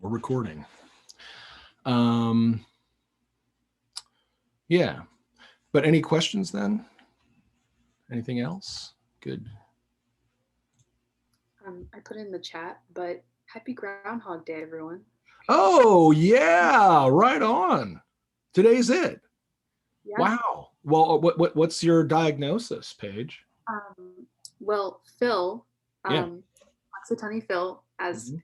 We're recording. Yeah, but any questions then? Anything else? Good. I put in the chat, but happy Groundhog Day, everyone. Oh yeah, right on. Today's it. Yeah. Wow. Well, what's your diagnosis, Paige? Well, Phil, Yeah. Hootenany Phil, as Mhm.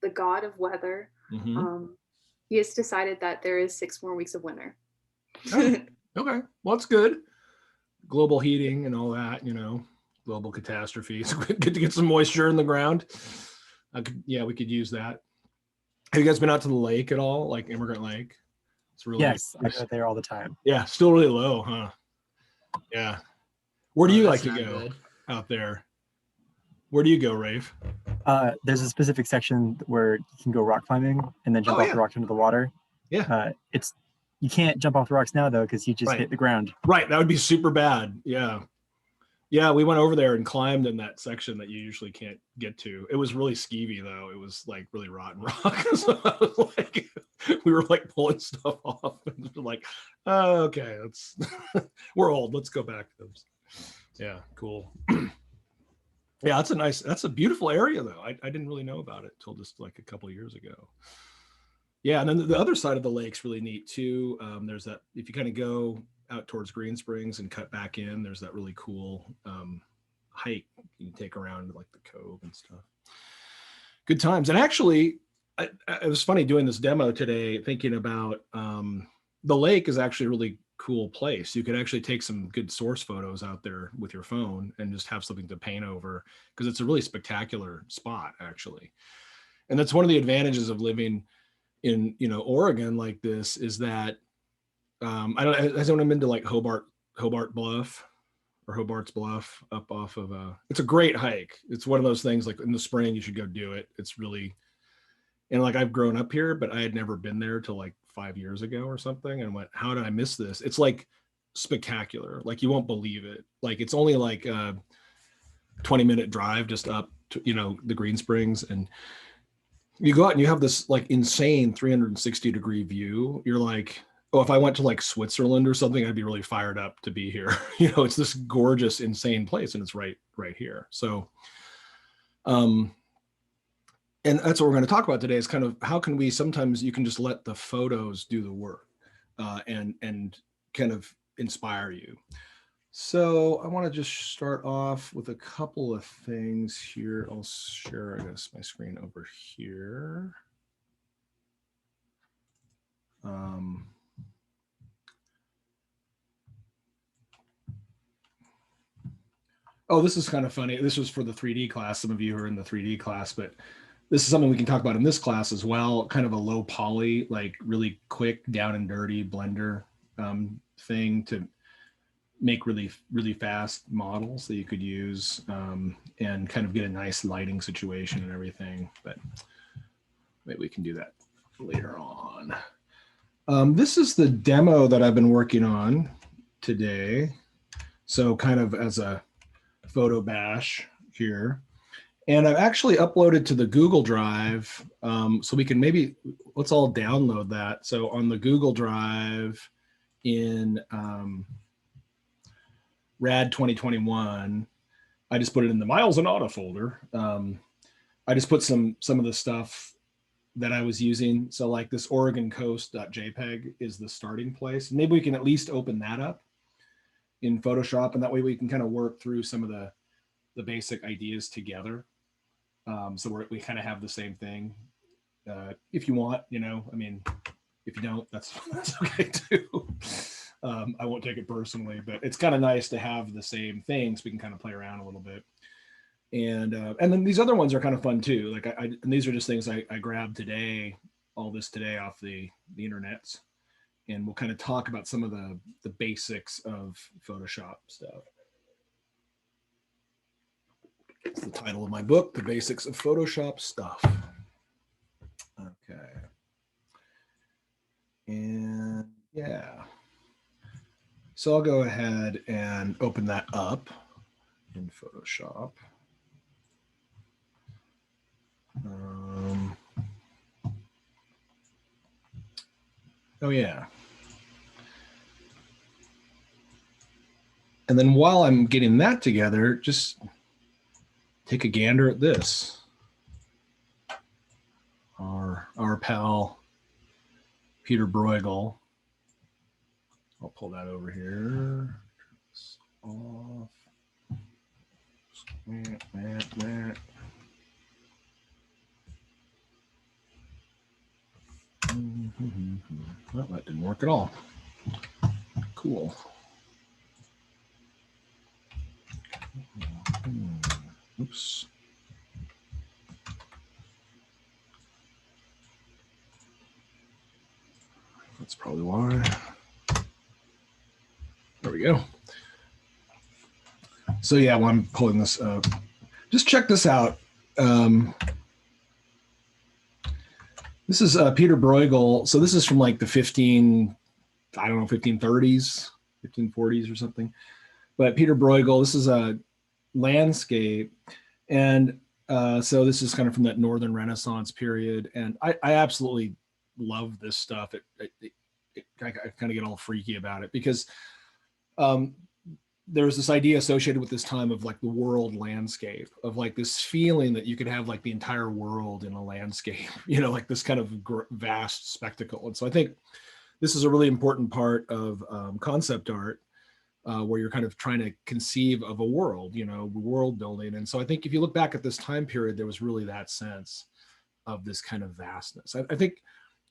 the god of weather, Mhm. um, he has decided that there is 6 more weeks of winter. Oh, okay. Well, that's good. Global heating and all that, global catastrophes. Good to get some moisture in the ground. Yeah, we could use that. Have you guys been out to the lake at all, like Immigrant Lake? It's really Yes, I go there all the time. Yeah, still really low, huh? Yeah. Where do you like to go out there? Where do you go, Rafe? There's a specific section where you can go rock climbing and then jump off the rocks into the water. Yeah. You can't jump off the rocks now though because you just hit the ground. Right, that would be super bad. Yeah. Yeah, we went over there and climbed in that section that you usually can't get to. It was really skeevy though. It was like really rotten rock. So I was like, we were like pulling stuff off and like, oh, okay, we're old. Let's go back to those. Yeah, cool. Yeah, that's a beautiful area though. I didn't really know about it till just like a couple of years ago. Yeah, and then the other side of the lake's really neat too. There's that, if you kind of go out towards Green Springs and cut back in, there's that really cool hike you can take around like the cove and stuff. Good times. And actually, it was funny doing this demo today, thinking about the lake is actually a really cool place. You could actually take some good source photos out there with your phone and just have something to paint over, because it's a really spectacular spot actually. And that's one of the advantages of living in Oregon like this, is that Has anyone been to like Hobart Bluff or Hobart's Bluff up off of it's a great hike. It's one of those things like in the spring you should go do it. It's really, and like I've grown up here, but I had never been there till like 5 years ago or something, and went, how did I miss this? It's like spectacular. Like you won't believe it. Like it's only like a 20-minute drive just up to, the Green Springs, and you go out and you have this like insane 360-degree view. You're like, oh, if I went to like Switzerland or something, I'd be really fired up to be here. It's this gorgeous, insane place, and it's right here. So, and that's what we're going to talk about today, is kind of how can we, sometimes you can just let the photos do the work and kind of inspire you. So I want to just start off with a couple of things here. I'll share, I guess, my screen over here. Oh, this is kind of funny. This was for the 3D class. Some of you are in the 3D class, but this is something we can talk about in this class as well. Kind of a low poly, like really quick down and dirty Blender thing to make really, really fast models that you could use and kind of get a nice lighting situation and everything. But maybe we can do that later on. This is the demo that I've been working on today. So kind of as a photo bash here. And I've actually uploaded to the Google Drive. So we can let's all download that. So on the Google Drive in RADD 2021, I just put it in the Miles and Auto folder. I just put some of the stuff that I was using. So like this Oregon Coast.jpg is the starting place. Maybe we can at least open that up in Photoshop, and that way we can kind of work through some of the basic ideas together. So we kind of have the same thing. If you want, I mean, if you don't, that's okay too. I won't take it personally, but it's kind of nice to have the same thing so we can kind of play around a little bit. And then these other ones are kind of fun too. Like and these are just things I grabbed today, all this today off the internets. And we'll kind of talk about some of the basics of Photoshop stuff. It's the title of my book, The Basics of Photoshop Stuff. Okay. And yeah. So I'll go ahead and open that up in Photoshop. Oh yeah. And then while I'm getting that together, just take a gander at this. Our pal, Peter Bruegel. I'll pull that over here. Turn this off. Well, that didn't work at all. Cool. Oops. That's probably why. There we go. So yeah, while I'm pulling this up, just check this out. This is Peter Bruegel. So this is from like the 1530s, 1540s or something. But Peter Bruegel, this is a landscape. And so this is kind of from that Northern Renaissance period. And I absolutely love this stuff. I kind of get all freaky about it because there's this idea associated with this time of like the world landscape, of like this feeling that you could have like the entire world in a landscape, you know, like this kind of vast spectacle. And so I think this is a really important part of concept art, where you're kind of trying to conceive of a world, you know, world building. And so I think if you look back at this time period, there was really that sense of this kind of vastness. I think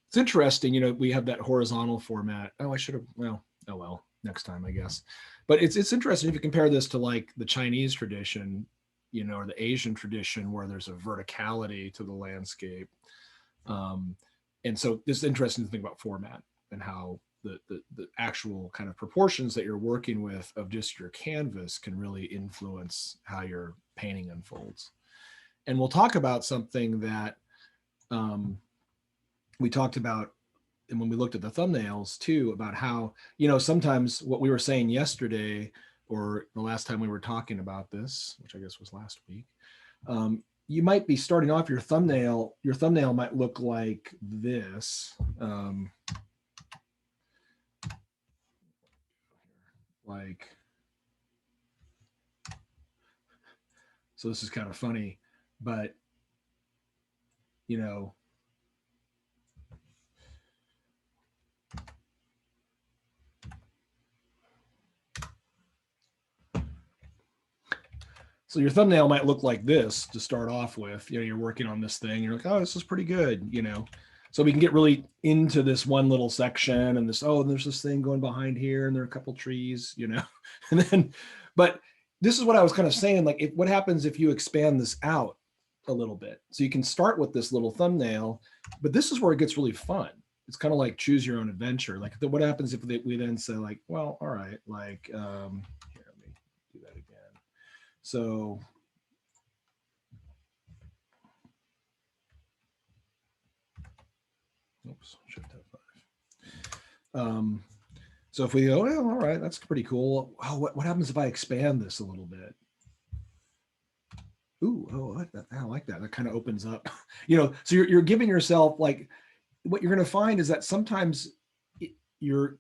it's interesting, you know, we have that horizontal format. Oh, I should have, well, oh well, next time, I guess. But it's interesting if you compare this to like the Chinese tradition, you know, or the Asian tradition where there's a verticality to the landscape. And so it's interesting to think about format and how the actual kind of proportions that you're working with of just your canvas can really influence how your painting unfolds. And we'll talk about something that we talked about, and when we looked at the thumbnails too, about how, you know, sometimes what we were saying yesterday or the last time we were talking about this, which I guess was last week, you might be starting off your thumbnail might look like this. Like, so this is kind of funny, but you know, so your thumbnail might look like this to start off with. You know, you're working on this thing, you're like, oh, this is pretty good, you know. So we can get really into this one little section and this, oh, and there's this thing going behind here and there are a couple trees, you know. And then, but this is what I was kind of saying, like what happens if you expand this out a little bit? So you can start with this little thumbnail, but this is where it gets really fun. It's kind of like choose your own adventure. Like what happens if we then say like, well, all right, like, here, let me do that again. So oops, shift F5. So if we go, well, all right, that's pretty cool. Oh, what happens if I expand this a little bit? Ooh, oh, I like that. That kind of opens up, you know, so you're giving yourself, like, what you're going to find is that sometimes your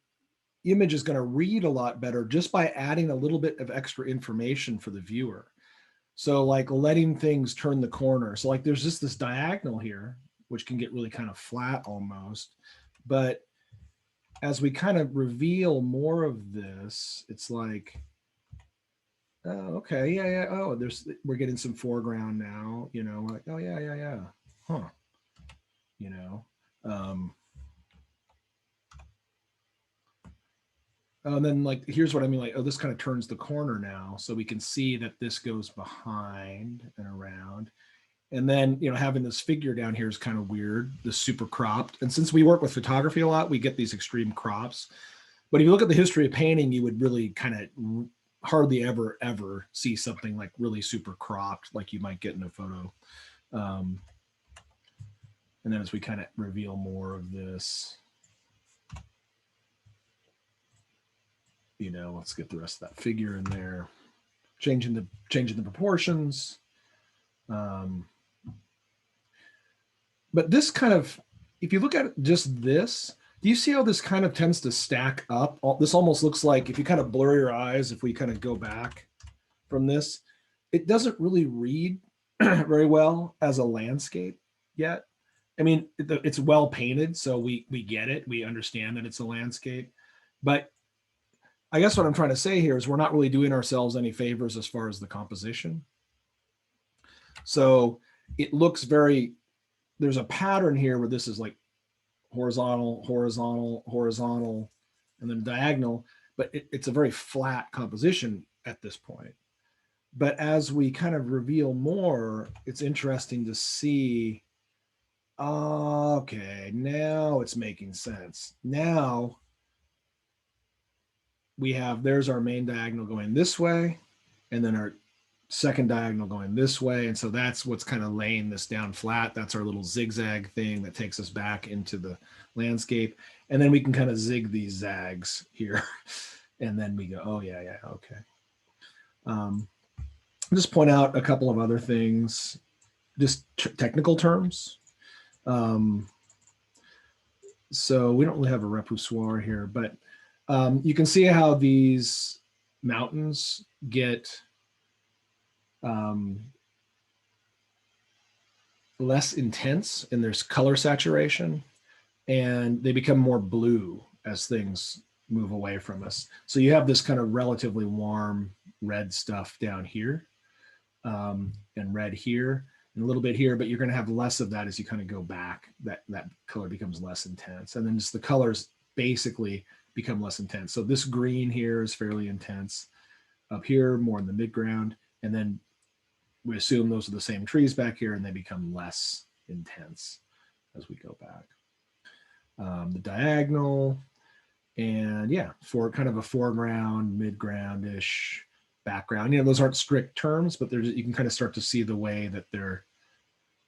image is going to read a lot better just by adding a little bit of extra information for the viewer. So like letting things turn the corner. So like there's just this diagonal here, which can get really kind of flat almost. But as we kind of reveal more of this, it's like, oh, okay, yeah. Oh, we're getting some foreground now, you know, like, oh yeah. Huh. You know. And then like, here's what I mean, like, oh, this kind of turns the corner now. So we can see that this goes behind and around. And then, you know, having this figure down here is kind of weird, this super cropped. And since we work with photography a lot, we get these extreme crops. But if you look at the history of painting, you would really kind of hardly ever see something like really super cropped like you might get in a photo. And then as we kind of reveal more of this, you know, let's get the rest of that figure in there, changing the proportions. But this kind of, if you look at just this, Do you see how this kind of tends to stack up? This almost looks like, if you kind of blur your eyes, if we kind of go back from this, it doesn't really read very well as a landscape yet. I mean, it's well painted, so we get it. We understand that it's a landscape. But I guess what I'm trying to say here is we're not really doing ourselves any favors as far as the composition. So it looks very, there's a pattern here where this is like horizontal, horizontal, horizontal, and then diagonal, but it's a very flat composition at this point. But as we kind of reveal more, it's interesting to see, okay, now it's making sense. Now we have, there's our main diagonal going this way, and then our second diagonal going this way. And so that's what's kind of laying this down flat. That's our little zigzag thing that takes us back into the landscape. And then we can kind of zig these zags here. And then we go, oh yeah, yeah, okay. I'll just point out a couple of other things, just technical terms. So we don't really have a repoussoir here, but you can see how these mountains get less intense in their color saturation, and they become more blue as things move away from us. So you have this kind of relatively warm red stuff down here, and red here, and a little bit here, but you're going to have less of that as you kind of go back. That color becomes less intense, and then just the colors basically become less intense. So this green here is fairly intense. Up here, more in the midground, and then we assume those are the same trees back here, and they become less intense as we go back. The diagonal, and yeah, for kind of a foreground, midground-ish background. You know, those aren't strict terms, but there's, you can kind of start to see the way that they're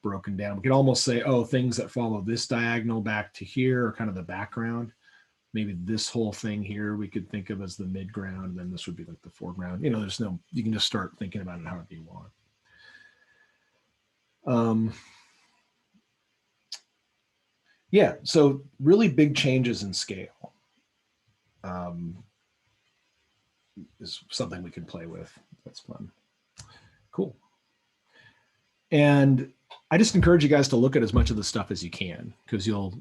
broken down. We could almost say, oh, things that follow this diagonal back to here are kind of the background. Maybe this whole thing here we could think of as the midground, and then this would be like the foreground. You know, there's no, you can just start thinking about it however you want. Yeah, so really big changes in scale is something we can play with. That's fun. Cool. And I just encourage you guys to look at as much of the stuff as you can, because your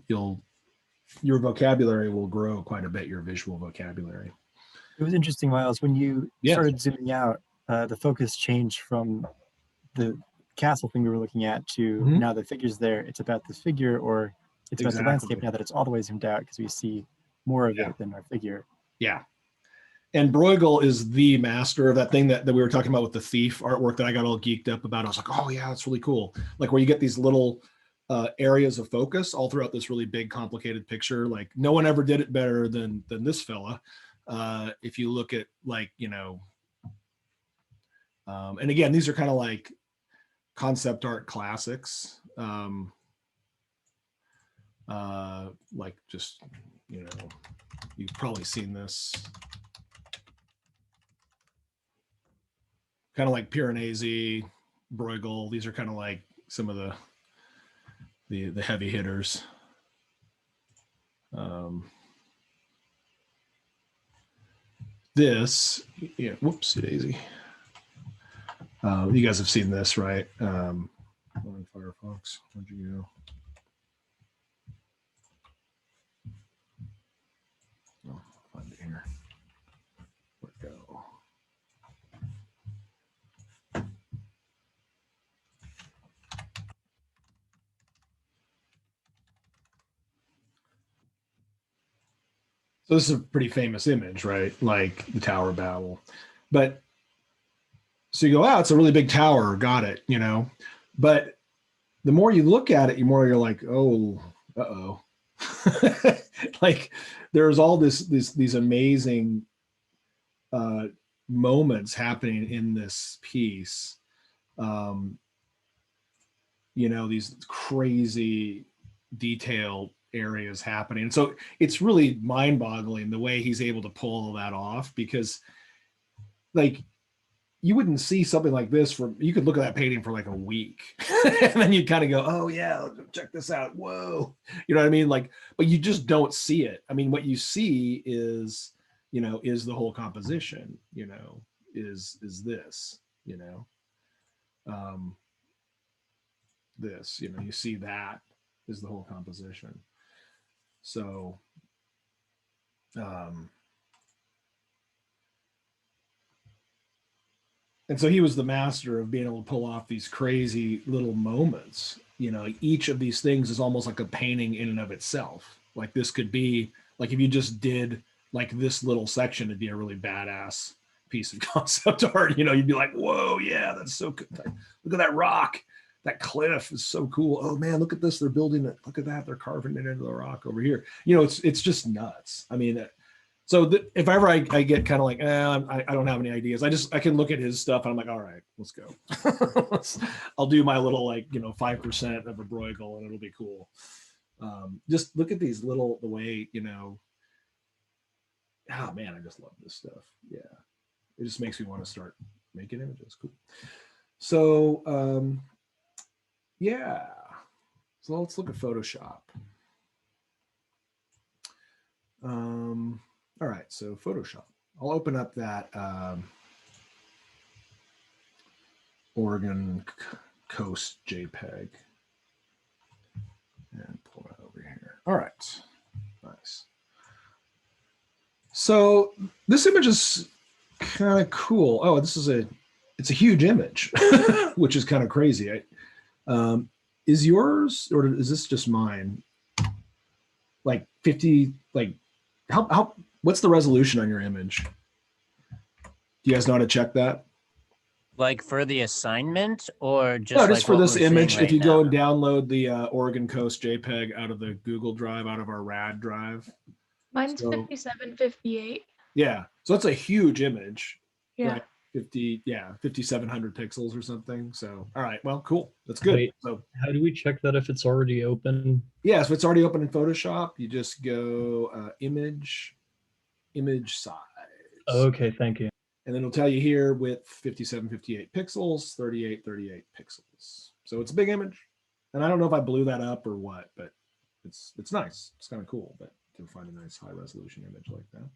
vocabulary will grow quite a bit, your visual vocabulary. It was interesting, Miles, when you started zooming out, the focus changed from the castle thing we were looking at to now the figure's there. It's about the figure, or it's about the landscape now that it's all the way zoomed out, because we see more of it than our figure. Yeah. And Bruegel is the master of that thing that we were talking about with the thief artwork that I got all geeked up about. I was like, oh yeah, that's really cool. Like where you get these little areas of focus all throughout this really big, complicated picture. Like no one ever did it better than this fella. If you look at, like, you know, and again, these are kind of like concept art classics. Like just, you know, you've probably seen this. Kind of like Piranesi, Bruegel. These are kind of like some of the heavy hitters. This, yeah, whoopsie daisy. You guys have seen this, right? On Firefox, where'd you go? Oh, find it here. Where'd it go? So this is a pretty famous image, right? Like the Tower of Babel. But so you go, oh, it's a really big tower. Got it, you know. But the more you look at it, the more you're like, oh, uh-oh. Like there's all these amazing moments happening in this piece. You know, these crazy detailed areas happening. And so it's really mind-boggling the way he's able to pull all that off, because like you wouldn't see something like this you could look at that painting for like a week and then you'd kind of go, oh yeah, check this out. Whoa. You know what I mean? Like, but you just don't see it. I mean, what you see is, is the whole composition, is this, this, you see that is the whole composition. So, and so he was the master of being able to pull off these crazy little moments. Each of these things is almost like a painting in and of itself. Like this could be like, if you just did like this little section, it'd be a really badass piece of concept art. You'd be like, whoa, yeah, that's so good. Look at that rock. That cliff is so cool. Oh man, look at this. They're building it. Look at that. They're carving it into the rock over here. It's just nuts. I mean, so if ever I get kind of like, I don't have any ideas, I can look at his stuff and I'm like, all right, let's go. I'll do my little 5% of a Bruegel and it'll be cool. Just look at these the way, oh man, I just love this stuff. Yeah. It just makes me want to start making images. Cool. So, yeah. So let's look at Photoshop. All right, so Photoshop. I'll open up that Oregon Coast JPEG and pull it over here. All right, nice. So this image is kind of cool. Oh, it's a huge image, which is kind of crazy. Is yours, or is this just mine? Like 50, like how what's the resolution on your image? Do you guys know how to check that? Like for the assignment, or just no, just like for this image? right if you now? go and download the Oregon Coast JPEG out of the Google Drive, out of our RAD drive. Mine's 5758. Yeah, so it's a huge image. Yeah. Right? 5,700 pixels or something. So, all right, well, cool. That's good. Wait, so how do we check that if it's already open? Yeah, so it's already open in Photoshop. You just go image size. Okay, thank you. And then it'll tell you here with 5758 pixels, 3838 pixels. So it's a big image. And I don't know if I blew that up or what, but it's nice. It's kind of cool, but to find a nice high resolution image like that.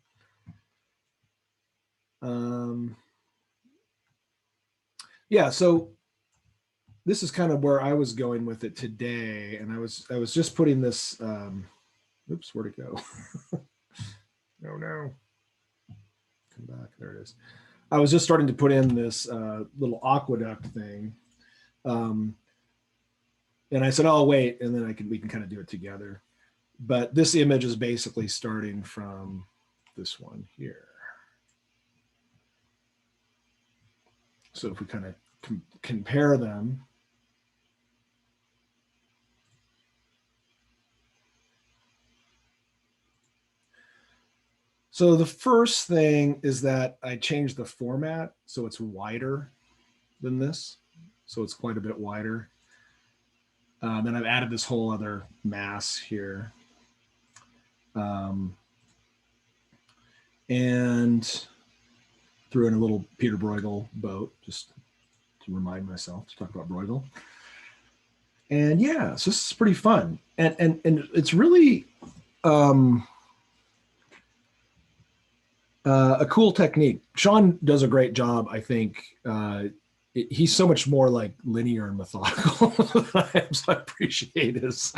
Yeah, so this is kind of where I was going with it today. And I was just putting this, oops, where'd it go? Oh no. Come back, there it is. I was just starting to put in this little aqueduct thing. And I said, oh, wait, and then we can kind of do it together. But this image is basically starting from this one here. So if we kind of compare them. So the first thing is that I changed the format so it's wider than this. So it's quite a bit wider. Then I've added this whole other mass here. And threw in a little Peter Bruegel boat just to remind myself to talk about Bruegel. And yeah, so this is pretty fun. And it's really a cool technique. Sean does a great job, I think. He's so much more like linear and methodical than I am, so I appreciate his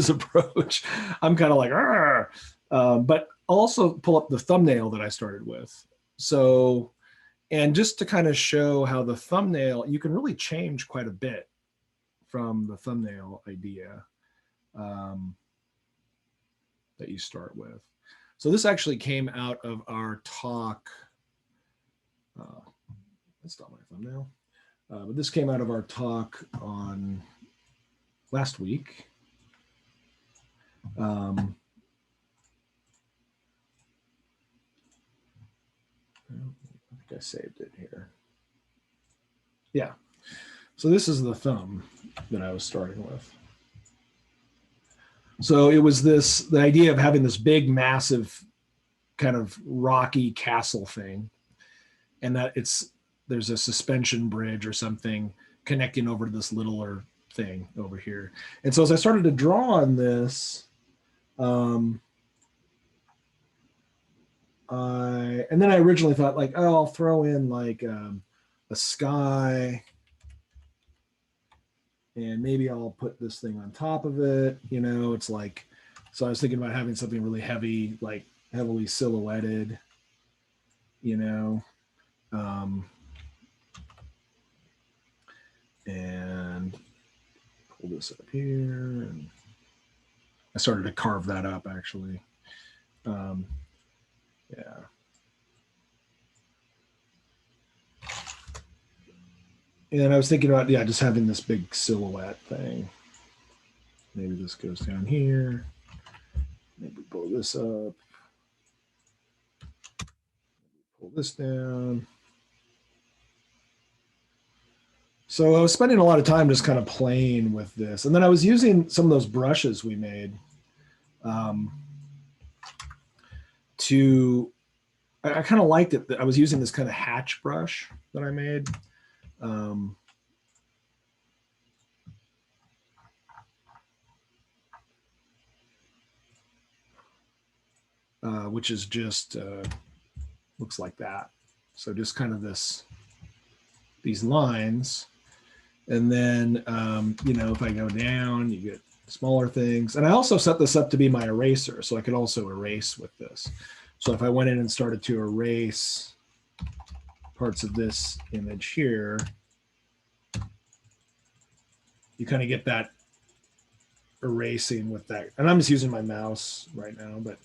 approach. I'm kind of like, but I'll also pull up the thumbnail that I started with. So, and just to kind of show how the thumbnail, you can really change quite a bit from the thumbnail idea that you start with. So this actually came out of our talk. That's not my thumbnail. But this came out of our talk on last week. I think I saved it here. Yeah. So this is the thumb that I was starting with. So it was the idea of having this big, massive kind of rocky castle thing. And that it's there's a suspension bridge or something connecting over to this littler thing over here. And so as I started to draw on this, and then I originally thought like, oh, I'll throw in like a sky, and maybe I'll put this thing on top of it. You know, it's like, so I was thinking about having something really heavy, like heavily silhouetted, you know, and pull this up here. And I started to carve that up actually. Yeah. And I was thinking about, yeah, just having this big silhouette thing. Maybe this goes down here. Maybe pull this up. Pull this down. So I was spending a lot of time just kind of playing with this. And then I was using some of those brushes we made I kind of liked it. I was using this kind of hatch brush that I made. Which is just, looks like that. So just kind of these lines. And then, you know, if I go down, you get smaller things. And I also set this up to be my eraser, so I could also erase with this. So if I went in and started to erase parts of this image here, you kind of get that erasing with that. And I'm just using my mouse right now, but,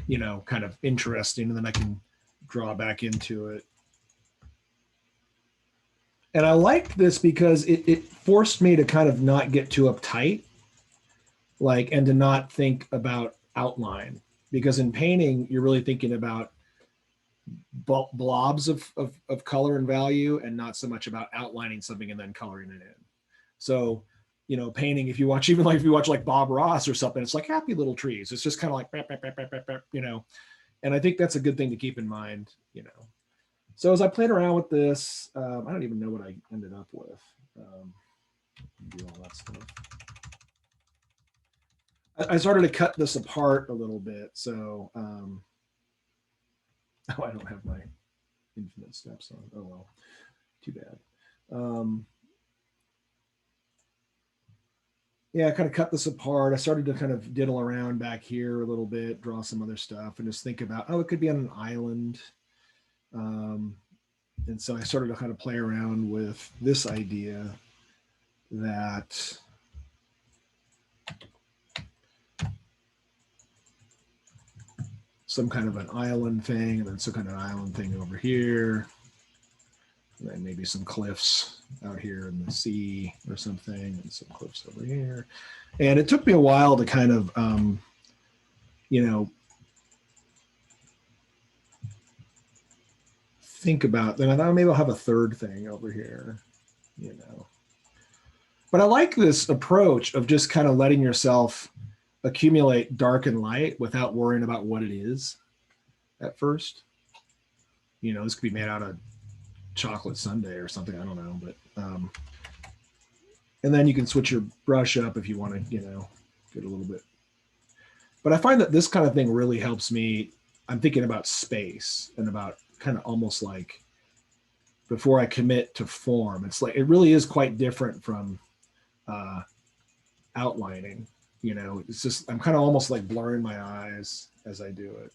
you know, kind of interesting. And then I can draw back into it. And I liked this because it forced me to kind of not get too uptight, like, and to not think about outline. Because in painting, you're really thinking about blobs of color and value, and not so much about outlining something and then coloring it in. So, you know, painting, if you watch like Bob Ross or something, it's like happy little trees. It's just kind of like, you know, and I think that's a good thing to keep in mind, you know. So as I played around with this, I don't even know what I ended up with. Do all that stuff. I started to cut this apart a little bit. So, oh, I don't have my infinite steps on. Oh, well, too bad. Yeah, I kind of cut this apart. I started to kind of diddle around back here a little bit, draw some other stuff, and just think about, oh, it could be on an island. And so I started to kind of play around with this idea that some kind of an island thing, and then some kind of an island thing over here, and then maybe some cliffs out here in the sea or something, and some cliffs over here. And it took me a while to kind of, you know, think about. Then I thought maybe I'll have a third thing over here, you know. But I like this approach of just kind of letting yourself accumulate dark and light without worrying about what it is at first. You know, this could be made out of chocolate sundae or something, I don't know, but and then you can switch your brush up if you want to, you know, get a little bit. But I find that this kind of thing really helps me. I'm thinking about space and about kind of almost like before I commit to form. It's like, it really is quite different from outlining, you know. It's just, I'm kind of almost like blurring my eyes as I do it.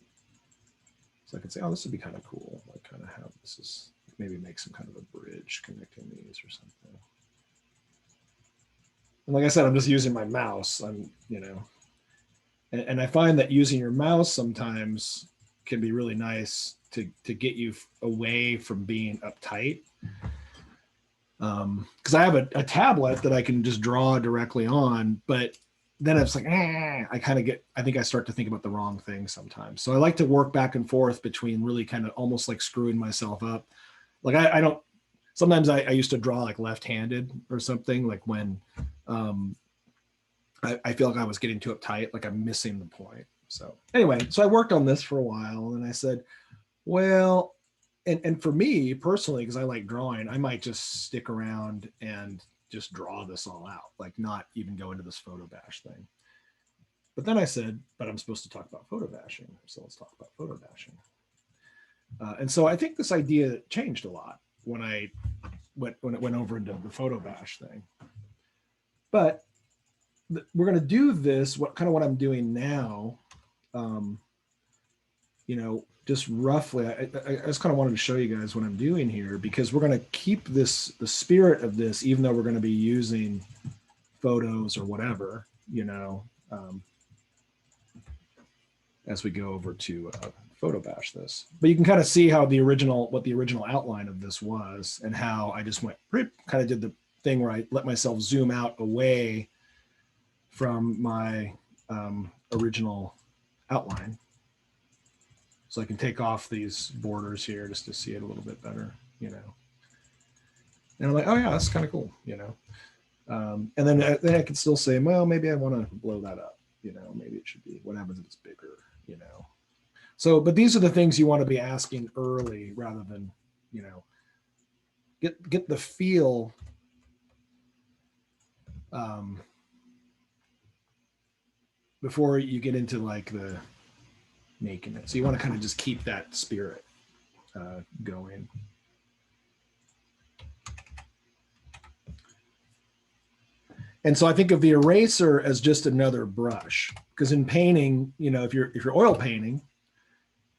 So I can say, oh, this would be kind of cool. Like kind of how this is, maybe make some kind of a bridge connecting these or something. And like I said, I'm just using my mouse. I'm, you know, and I find that using your mouse sometimes can be really nice to get you away from being uptight. Because I have a tablet that I can just draw directly on, but then it's like, I kind of I think I start to think about the wrong thing sometimes. So I like to work back and forth between really kind of almost like screwing myself up. Like I don't, sometimes I used to draw like left-handed or something, like when I feel like I was getting too uptight, like I'm missing the point. So anyway, so I worked on this for a while, and I said, well, and for me personally, because I like drawing, I might just stick around and just draw this all out, like not even go into this photo bash thing. But then I said, but I'm supposed to talk about photo bashing. So let's talk about photo bashing. And so I think this idea changed a lot when it went over into the photo bash thing. But we're going to do this, what I'm doing now, you know, just roughly, I just kind of wanted to show you guys what I'm doing here, because we're going to keep the spirit of this, even though we're going to be using photos or whatever, you know, as we go over to photo bash this. But you can kind of see how what the original outline of this was, and how I just went, kind of did the thing where I let myself zoom out away from my original outline. So I can take off these borders here just to see it a little bit better, you know. And I'm like, oh yeah, that's kind of cool, you know. And then I can still say, well, maybe I want to blow that up, you know, maybe it should be, what happens if it's bigger, you know. So, but these are the things you want to be asking early, rather than, you know, get the feel before you get into like the making it. So you want to kind of just keep that spirit going. And so I think of the eraser as just another brush, because in painting, you know, if you're oil painting,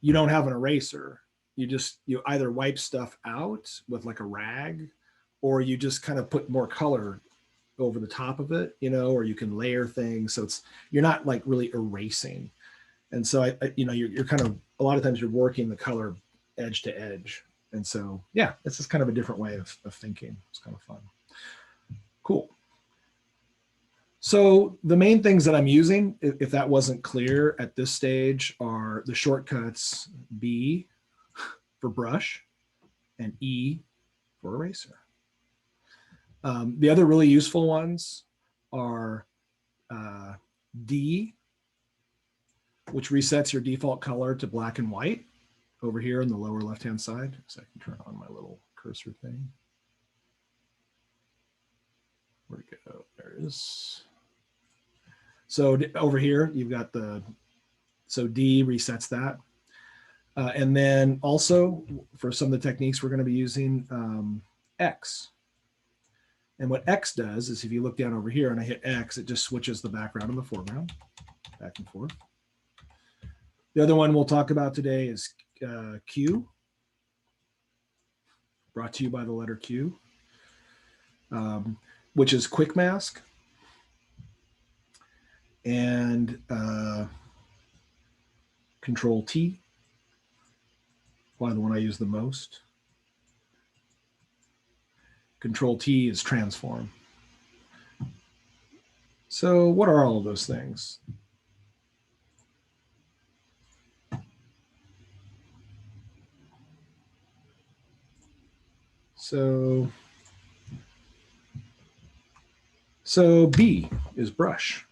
you don't have an eraser. You either wipe stuff out with like a rag, or you just kind of put more color over the top of it, you know, or you can layer things. So you're not like really erasing. And so I you know, you're kind of, a lot of times you're working the color edge to edge. And so, yeah, it's just kind of a different way of thinking. It's kind of fun. Cool. So the main things that I'm using, if that wasn't clear at this stage, are the shortcuts B for brush and E for eraser. The other really useful ones are D, which resets your default color to black and white over here in the lower left-hand side. So I can turn on my little cursor thing. Where'd it go? There it is. So over here, you've got so D resets that. And then also for some of the techniques we're going to be using, X. And what X does is, if you look down over here and I hit X, it just switches the background and the foreground back and forth. The other one we'll talk about today is Q, brought to you by the letter Q, which is quick mask. And Control T, probably the one I use the most. Control T is transform. So what are all of those things? So B is brush.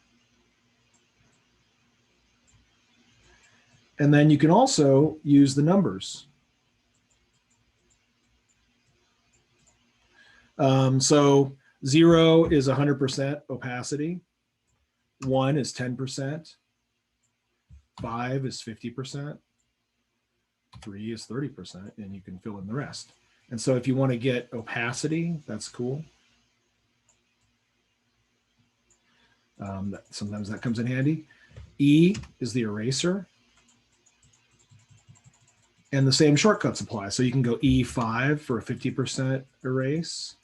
And then you can also use the numbers. So 0 is 100% opacity. 1 is 10%. 5 is 50%. 3 is 30%, and you can fill in the rest. And so if you want to get opacity, that's cool. Sometimes that comes in handy. E is the eraser. And the same shortcuts apply. So you can go E5 for a 50% erase.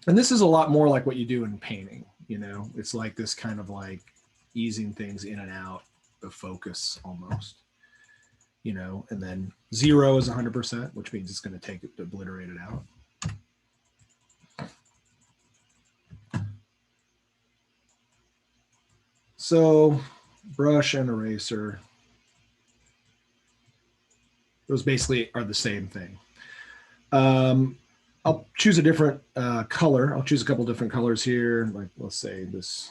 And this is a lot more like what you do in painting, you know, it's like this kind of like easing things in and out of focus almost, you know, and then 0 is 100%, which means it's going to take it to obliterate it out. So brush and eraser, those basically are the same thing. I'll choose a different color. I'll choose a couple different colors here. Like, let's say this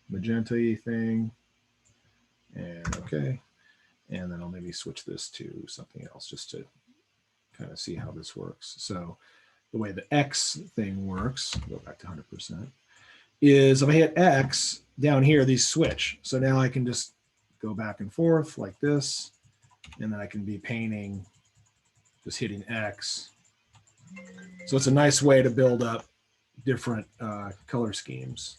magenta-y thing. And okay. And then I'll maybe switch this to something else just to kind of see how this works. So the way the X thing works, go back to 100%, is if I hit X down here, these switch. So now I can just go back and forth like this, and then I can be painting, just hitting X. So it's a nice way to build up different color schemes.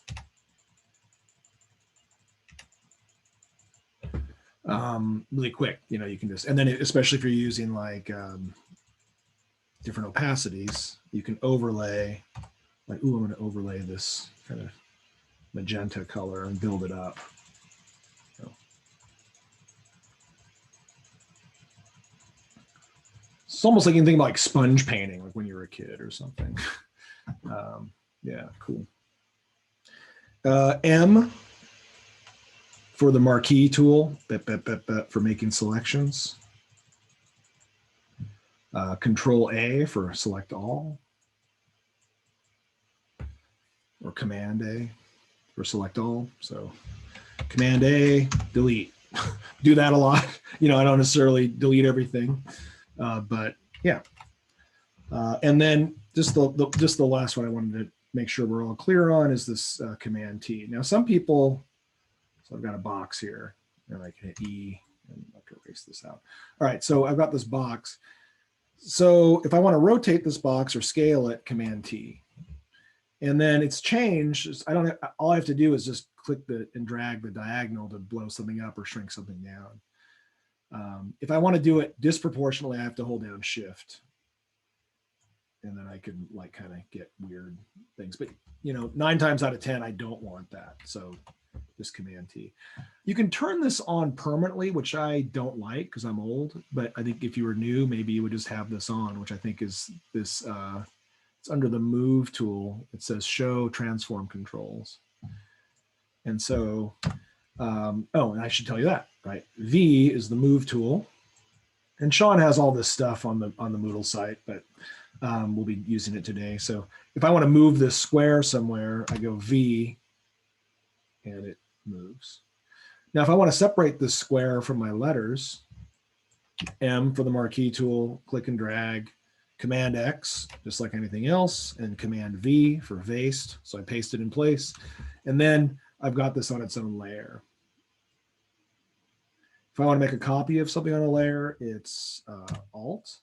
Really quick, you know, you can just, and then especially if you're using like different opacities, you can overlay, like, ooh, I'm going to overlay this kind of magenta color and build it up. So, it's almost like you can think about like sponge painting, like when you were a kid or something. Yeah, cool. M for the marquee tool, for making selections. Control A for select all. Or Command A for select all. So Command A, delete. Do that a lot. You know, I don't necessarily delete everything, but yeah. And then just the last one I wanted to make sure we're all clear on is this Command T. Now, some people, so I've got a box here, and I can hit E, and I can erase this out. All right, so I've got this box. So if I want to rotate this box or scale it, Command T. And then it's changed. I don't. All I have to do is just click and drag the diagonal to blow something up or shrink something down. If I want to do it disproportionately, I have to hold down Shift, and then I can like kind of get weird things. But you know, 9 times out of 10, I don't want that. So just Command T. You can turn this on permanently, which I don't like because I'm old. But I think if you were new, maybe you would just have this on, which I think is this. It's under the Move tool. It says Show Transform Controls. And so, oh, and I should tell you that, right? V is the Move tool. And Sean has all this stuff on the Moodle site, but we'll be using it today. So if I want to move this square somewhere, I go V, and it moves. Now, if I want to separate this square from my letters, M for the marquee tool, click and drag. Command X, just like anything else, and Command V for Vaste. So I paste it in place. And then I've got this on its own layer. If I want to make a copy of something on a layer, it's Alt,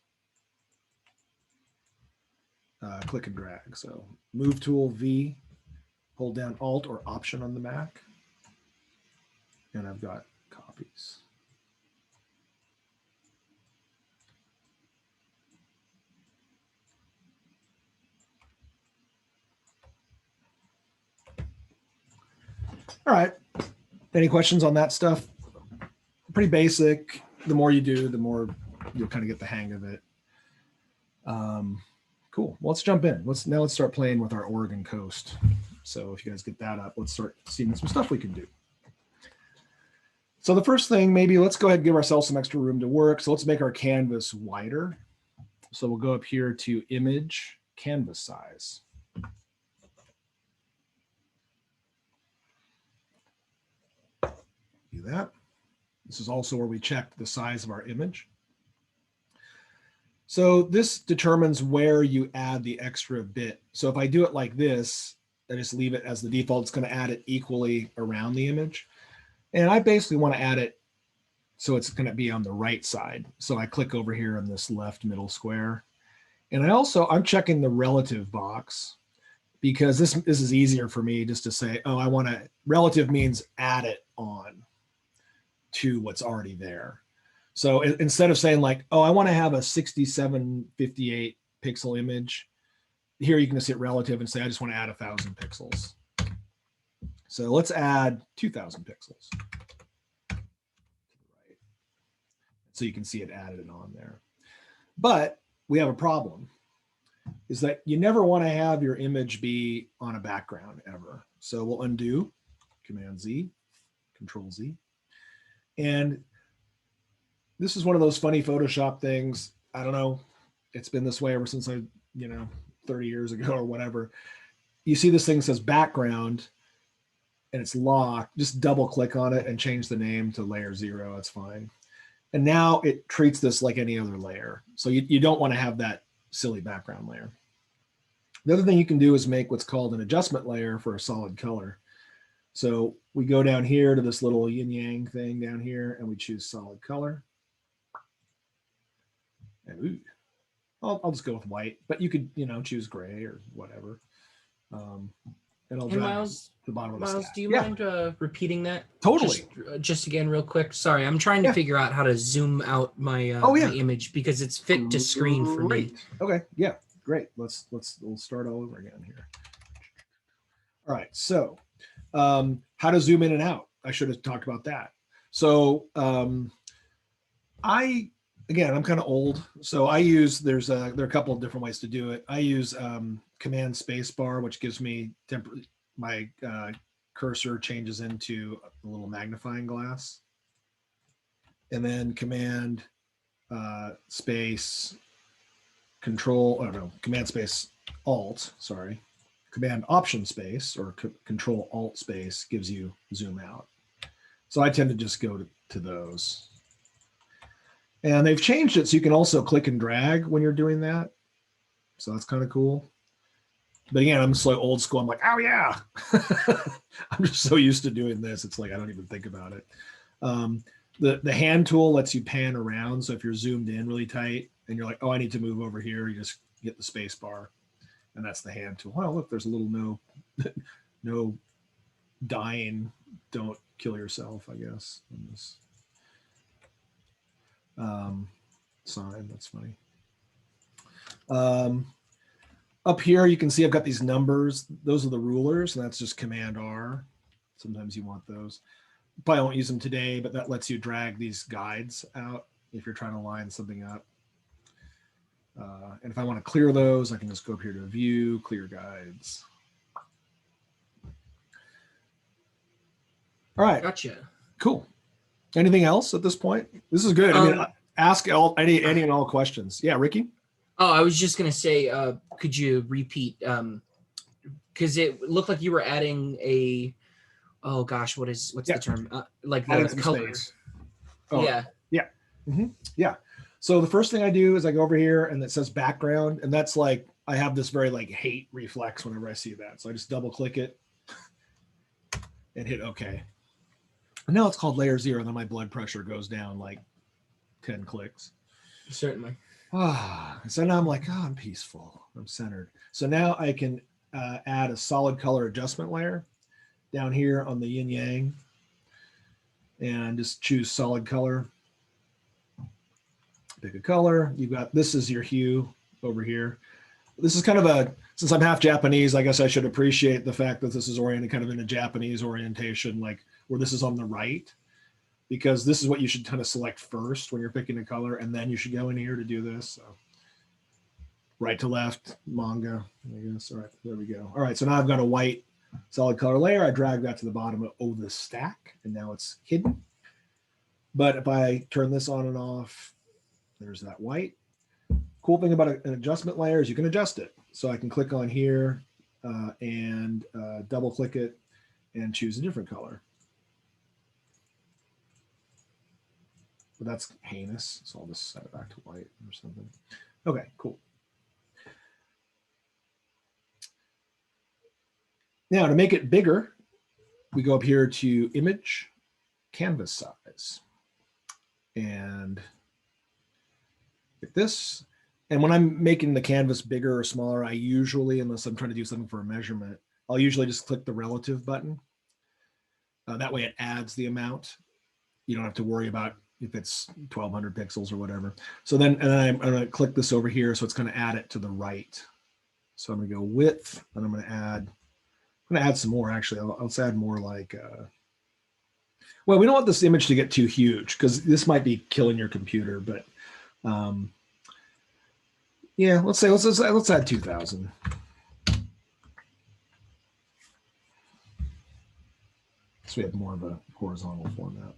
click and drag. So Move tool, V, hold down Alt or Option on the Mac. And I've got copies. All right. Any questions on that stuff? Pretty basic. The more you do, the more you'll kind of get the hang of it. Cool. Well, let's jump in. Let's start playing with our Oregon coast. So if you guys get that up, let's start seeing some stuff we can do. So the first thing, maybe let's go ahead and give ourselves some extra room to work. So let's make our canvas wider. So we'll go up here to Image, Canvas Size. Do that. This is also where we check the size of our image. So this determines where you add the extra bit. So if I do it like this, I just leave it as the default, it's going to add it equally around the image. And I basically want to add it so it's going to be on the right side. So I click over here on this left middle square. And I'm checking the relative box because this is easier for me just to say, oh, I want to, relative means add it on to what's already there. So instead of saying like, oh, I want to have a 6758 pixel image, here you can just hit relative and say, I just want to add 1,000 pixels. So let's add 2,000 pixels. Right. So you can see it added on there. But we have a problem, is that you never want to have your image be on a background ever. So we'll undo, Command Z, Control Z. And this is one of those funny Photoshop things. I don't know. It's been this way ever since 30 years ago or whatever. You see this thing that says background and it's locked. Just double click on it and change the name to layer 0. That's fine. And now it treats this like any other layer. So you don't want to have that silly background layer. The other thing you can do is make what's called an adjustment layer for a solid color. So we go down here to this little yin yang thing down here and we choose solid color. And ooh, I'll just go with white, but you could, choose gray or whatever. And I'll drag Miles, the bottom of the Miles, stack. do you Yeah, mind repeating that? totally. Just again, real quick. Sorry, I'm trying to Yeah. figure out how to zoom out my my image because it's fit to screen for me. Okay, yeah, great. We'll start all over again here. All right, so how to zoom in and out. I should have talked about that. So I'm kind of old, so I use there are a couple of different ways to do it. I use Command Spacebar, which gives me my cursor changes into a little magnifying glass, and then Command Space Control. Oh no, Command Space Alt. Sorry, Command Option Space or Control Alt Space gives you zoom out. So I tend to just go to those. And they've changed it so you can also click and drag when you're doing that. So that's kind of cool. But again, I'm so old school. I'm like, oh yeah. I'm just so used to doing this. It's like I don't even think about it. The hand tool lets you pan around. So if you're zoomed in really tight and you're like, oh, I need to move over here, you just hit the space bar. And that's the hand tool. Oh, look, there's a little no dying. Don't kill yourself, I guess. On this sign. That's funny. Up here, you can see I've got these numbers. Those are the rulers, and that's just Command R. Sometimes you want those. Probably won't use them today, but that lets you drag these guides out if you're trying to line something up. And if I want to clear those, I can just go up here to View, Clear Guides. All right. Gotcha. Cool. Anything else at this point? This is good. I mean, ask any and all questions. Yeah, Ricky? Oh, I was just gonna say, could you repeat? Because it looked like you were adding a. Oh gosh, what's the term? Like the color. Oh, yeah. Yeah. Mm-hmm. Yeah. So the first thing I do is I go over here and it says background, and that's like I have this very like hate reflex whenever I see that. So I just double click it and hit OK. And now it's called layer 0, and then my blood pressure goes down like 10 clicks. Certainly. So now I'm like, oh, I'm peaceful. I'm centered. So now I can add a solid color adjustment layer down here on the yin yang and just choose solid color. Pick a color. You've got, this is your hue over here. This is kind of since I'm half Japanese, I guess I should appreciate the fact that this is oriented kind of in a Japanese orientation, like where this is on the right, because this is what you should kind of select first when you're picking a color, and then you should go in here to do this. So right to left, manga, I guess. All right, there we go. All right, so now I've got a white solid color layer. I drag that to the bottom of the stack, and now it's hidden. But if I turn this on and off, there's that white. Cool thing about an adjustment layer is you can adjust it. So I can click on here and double click it and choose a different color. But that's heinous, so I'll just set it back to white or something. Okay, cool. Now to make it bigger, we go up here to Image, Canvas Size, and get this. And when I'm making the canvas bigger or smaller, I usually, unless I'm trying to do something for a measurement, I'll usually just click the relative button. That way it adds the amount. You don't have to worry about if it's 1200 pixels or whatever. So then, and I'm going to click this over here. So it's going to add it to the right. So I'm going to go width, and I'm going to add some more. Actually, let's add more like, well, we don't want this image to get too huge because this might be killing your computer, but yeah, let's add 2000. So we have more of a horizontal format.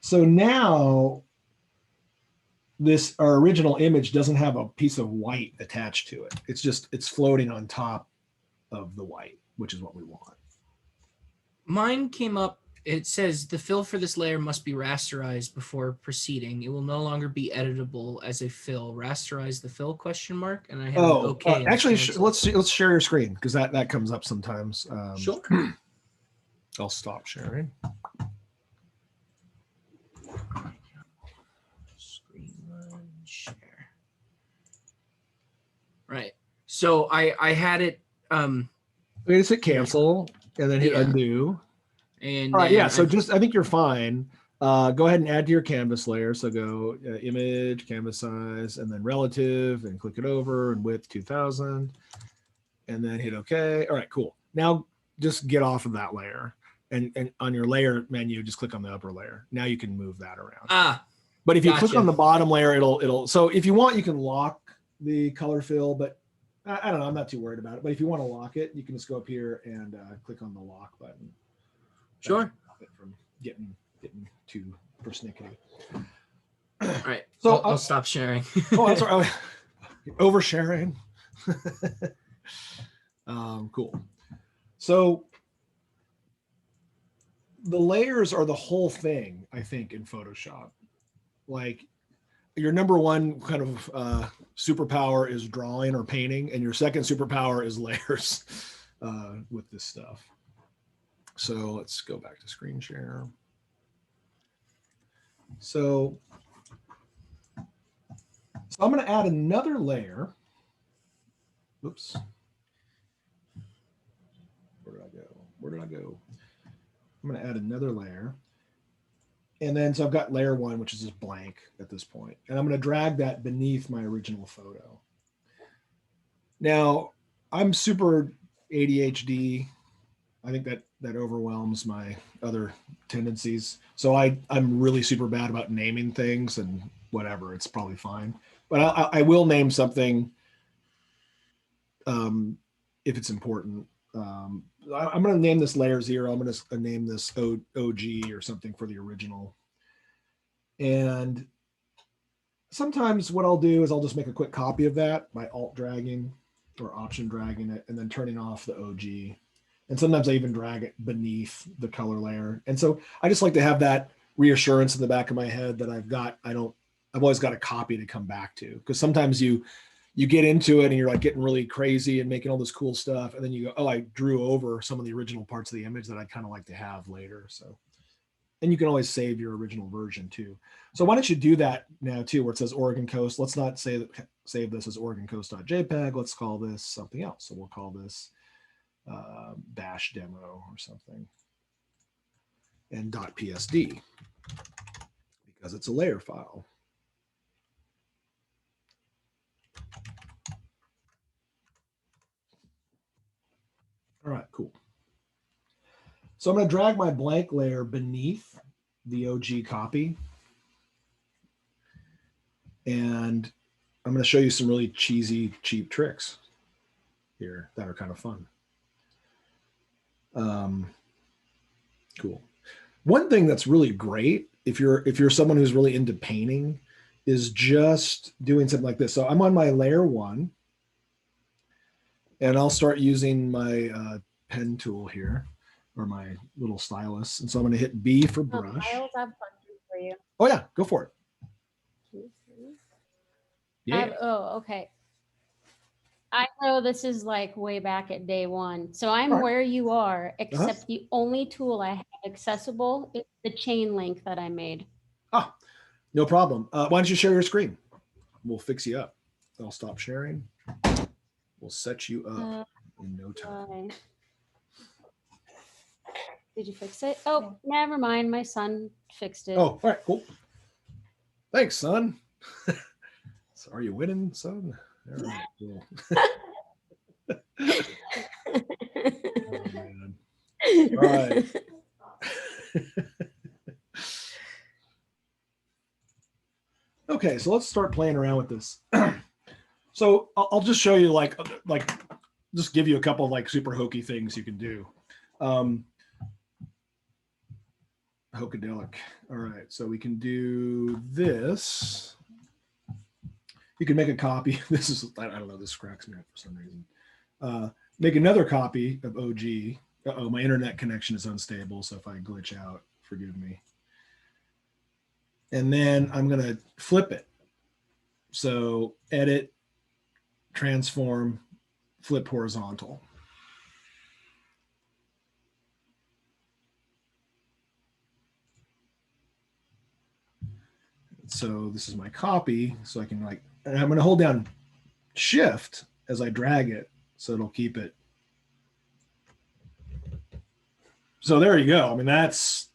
So now our original image doesn't have a piece of white attached to it. It's floating on top of the white, which is what we want. Mine came up it says the fill for this layer must be rasterized before proceeding. It will no longer be editable as a fill. Rasterize the fill ? And I have an okay. Actually, let's share your screen because that comes up sometimes. Sure. I'll stop sharing. Screen share. Right. So I had it. Just hit cancel and then hit undo. And all right, yeah. So I think you're fine. Go ahead and add to your canvas layer. So go image, canvas size, and then relative, and click it over, and width 2000, and then hit OK. All right, cool. Now just get off of that layer, and on your layer menu, just click on the upper layer. Now you can move that around. But if you click on the bottom layer, it'll. So if you want, you can lock the color fill, but I don't know. I'm not too worried about it. But if you want to lock it, you can just go up here and click on the lock button. Sure. From getting too persnickety. All right. So I'll stop sharing. Oh, I'm sorry. Oversharing. Cool. So the layers are the whole thing, I think, in Photoshop. Like your number one kind of superpower is drawing or painting, and your second superpower is layers with this stuff. So let's go back to screen share. So I'm going to add another layer. Oops. Where did I go? I'm going to add another layer. And then, so I've got layer one, which is just blank at this point. And I'm going to drag that beneath my original photo. Now, I'm super ADHD. I think that overwhelms my other tendencies. So I'm really super bad about naming things, and whatever, it's probably fine. But I will name something if it's important. I'm going to name this layer 0. I'm going to name this OG or something for the original. And sometimes what I'll do is I'll just make a quick copy of that by alt dragging or option dragging it and then turning off the OG. And sometimes I even drag it beneath the color layer. And so I just like to have that reassurance in the back of my head that I've always got a copy to come back to, because sometimes you get into it and you're like getting really crazy and making all this cool stuff. And then you go, oh, I drew over some of the original parts of the image that I kind of like to have later. So, and you can always save your original version too. So why don't you do that now too, where it says Oregon Coast. Let's not save this as OregonCoast.jpg. Let's call this something else. So we'll call this bash demo or something, and .psd because it's a layer file. All right, cool. So I'm going to drag my blank layer beneath the OG copy. And I'm going to show you some really cheesy, cheap tricks here that are kind of fun. Cool. One thing that's really great, if you're someone who's really into painting, is just doing something like this. So I'm on my layer 1. And I'll start using my pen tool here, or my little stylus. And so I'm going to hit B for brush. Miles, I have a question for you. Oh yeah, go for it. Yeah. Okay. I know this is like way back at day 1. So I'm right. where you are, except the only tool I have accessible is the chain link that I made. Ah, no problem. Why don't you share your screen? We'll fix you up. I'll stop sharing. We'll set you up in no time. Did you fix it? Oh, never mind. My son fixed it. Oh, all right, cool. Thanks, son. So are you winning, son? All right, cool. Oh, man. All right. Okay, so let's start playing around with this. So I'll just show you like just give you a couple of like super hokey things you can do. Hokedelic. All right, so we can do this. You can make a copy. This is, I don't know, this cracks me up for some reason. Make another copy of OG, Uh-oh, my internet connection is unstable, so if I glitch out, forgive me. And then I'm going to flip it. So edit, transform, flip horizontal. So this is my copy. So I can like, and I'm going to hold down Shift as I drag it, so it'll keep it. So there you go. I mean, that's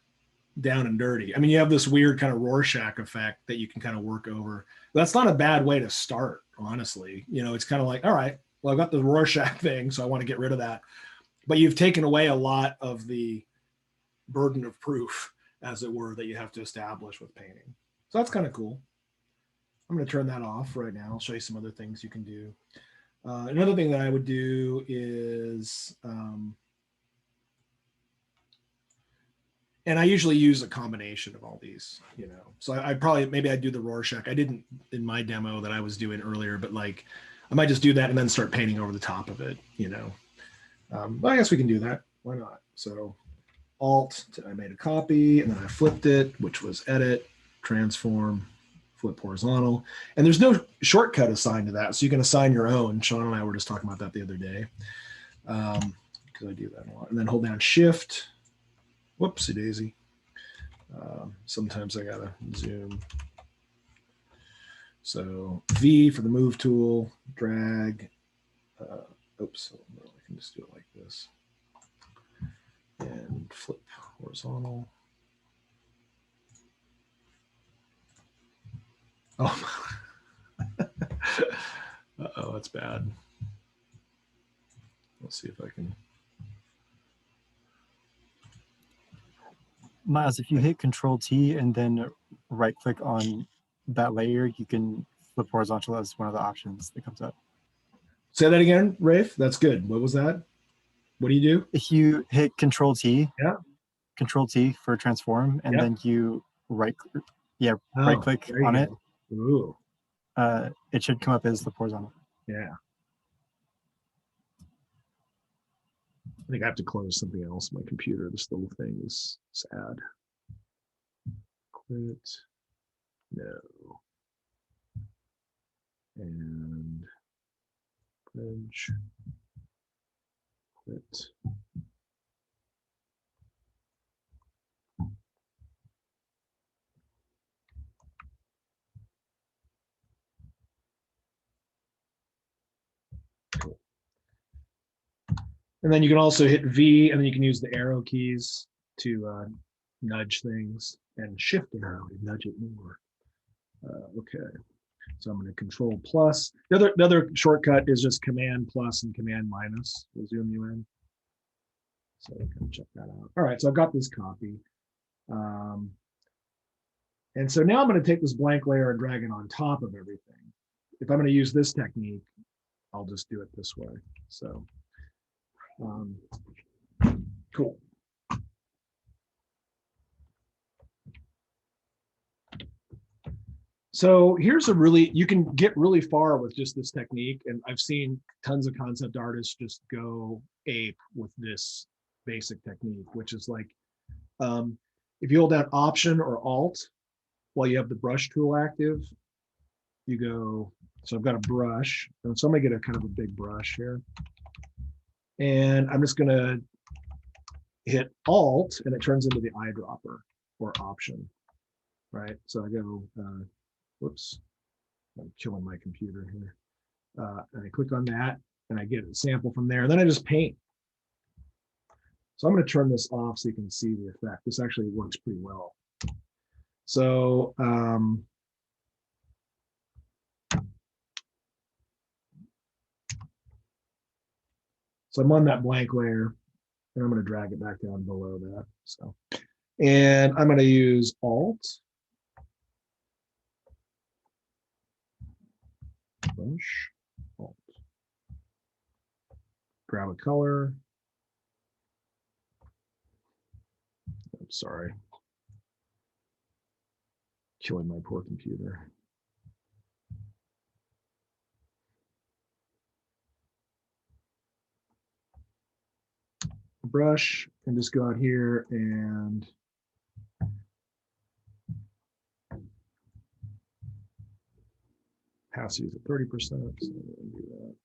down and dirty. I mean, you have this weird kind of Rorschach effect that you can kind of work over. That's not a bad way to start, honestly. You know, it's kind of like, all right, well, I've got the Rorschach thing, so I want to get rid of that. But you've taken away a lot of the burden of proof, as it were, that you have to establish with painting. So that's kind of cool. I'm going to turn that off right now. I'll show you some other things you can do. Another thing that I would do is, and I usually use a combination of all these, you know. So I probably, maybe I'd do the Rorschach. I didn't in my demo that I was doing earlier, but like I might just do that and then start painting over the top of it, you know. But I guess we can do that. Why not? So Alt, I made a copy and then I flipped it, which was edit, transform, flip horizontal. And there's no shortcut assigned to that. So you can assign your own. Sean and I were just talking about that the other day. Because I do that a lot. And then hold down Shift. Whoopsie daisy. Sometimes I gotta zoom. So V for the move tool, drag. Oops, no, I can just do it like this. And flip horizontal. Oh, uh-oh, that's bad. Let's see if I can. Miles, if you hit Control T and then right click on that layer, you can flip horizontal as one of the options that comes up. Say that again, Rafe. That's good. What was that? What do you do? If you hit Control T, yeah, Control T for transform, and then you right click on it. Ooh. It should come up as the horizontal. Yeah. I think I have to close something else on my computer. This little thing is sad. Quit. No. And bridge. Quit. Cool. And then you can also hit V, and then you can use the arrow keys to nudge things, and shift arrow to nudge it more. Okay, so I'm going to Control plus. The other shortcut is just Command plus and Command minus. We'll zoom you in. So you can check that out. All right, so I've got this copy. And so now I'm going to take this blank layer and drag it on top of everything. If I'm going to use this technique, I'll just do it this way. So cool. So here's a really, you can get really far with just this technique. And I've seen tons of concept artists just go ape with this basic technique, which is like, if you hold down Option or Alt while you have the brush tool active, you go, so I've got a brush, and so I'm gonna get a kind of a big brush here. And I'm just gonna hit Alt, and it turns into the eyedropper or Option, right? So I go, whoops, I'm killing my computer here. And I click on that, and I get a sample from there, and then I just paint. So I'm going to turn this off so you can see the effect. This actually works pretty well. So so I'm on that blank layer, and I'm going to drag it back down below that. So, and I'm going to use Alt, brush, Alt, grab a color. I'm sorry, killing my poor computer. brush and just go out here and opacities at 30%. So I'm gonna do that.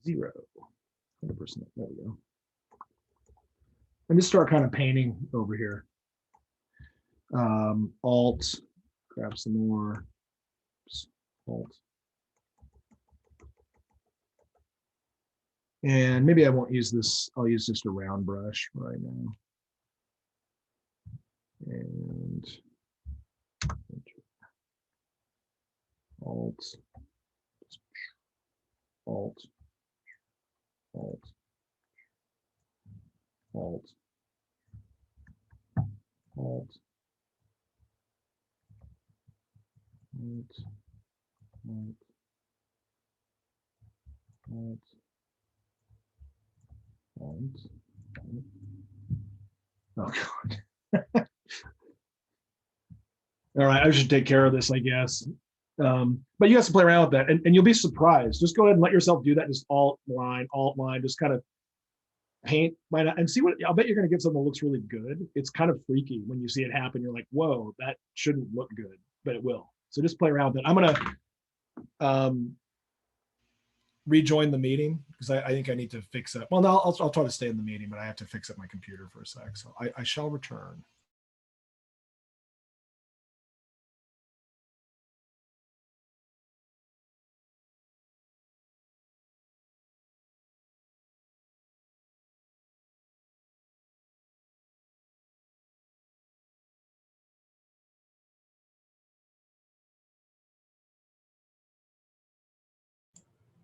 Zero, 100%. There we go. And just start kind of painting over here. Alt, grab some more. Oops, Alt. And maybe I won't use this. I'll use just a round brush right now. And Alt, Alt, Alt, Alt, Alt, Alt, Alt, Alt, Alt. Oh God. All right, I should take care of this, I guess. But you have to play around with that, and you'll be surprised. Just go ahead and let yourself do that. Just alt line, just kind of paint and see what. I'll bet you're going to get something that looks really good. It's kind of freaky when you see it happen. You're like, whoa, that shouldn't look good, but it will. So just play around with it. I'm going to rejoin the meeting because I think I need to fix it. Well, no, I'll try to stay in the meeting, but I have to fix up my computer for a sec. So I shall return.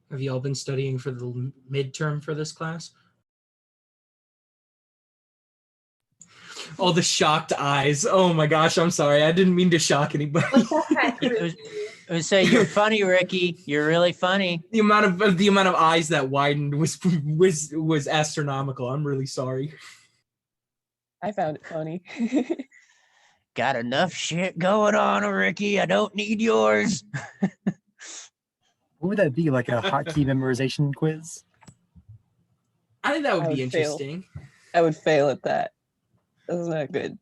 Have you all been studying for the midterm for this class? Oh, the shocked eyes. Oh my gosh, I'm sorry. I didn't mean to shock anybody. So you're funny, Ricky. You're really funny. The amount of eyes that widened was astronomical. I'm really sorry. I found it funny. Got enough shit going on, Ricky. I don't need yours. What would that be, like a hotkey memorization quiz? I think that would be interesting. I would fail at that. That's not good.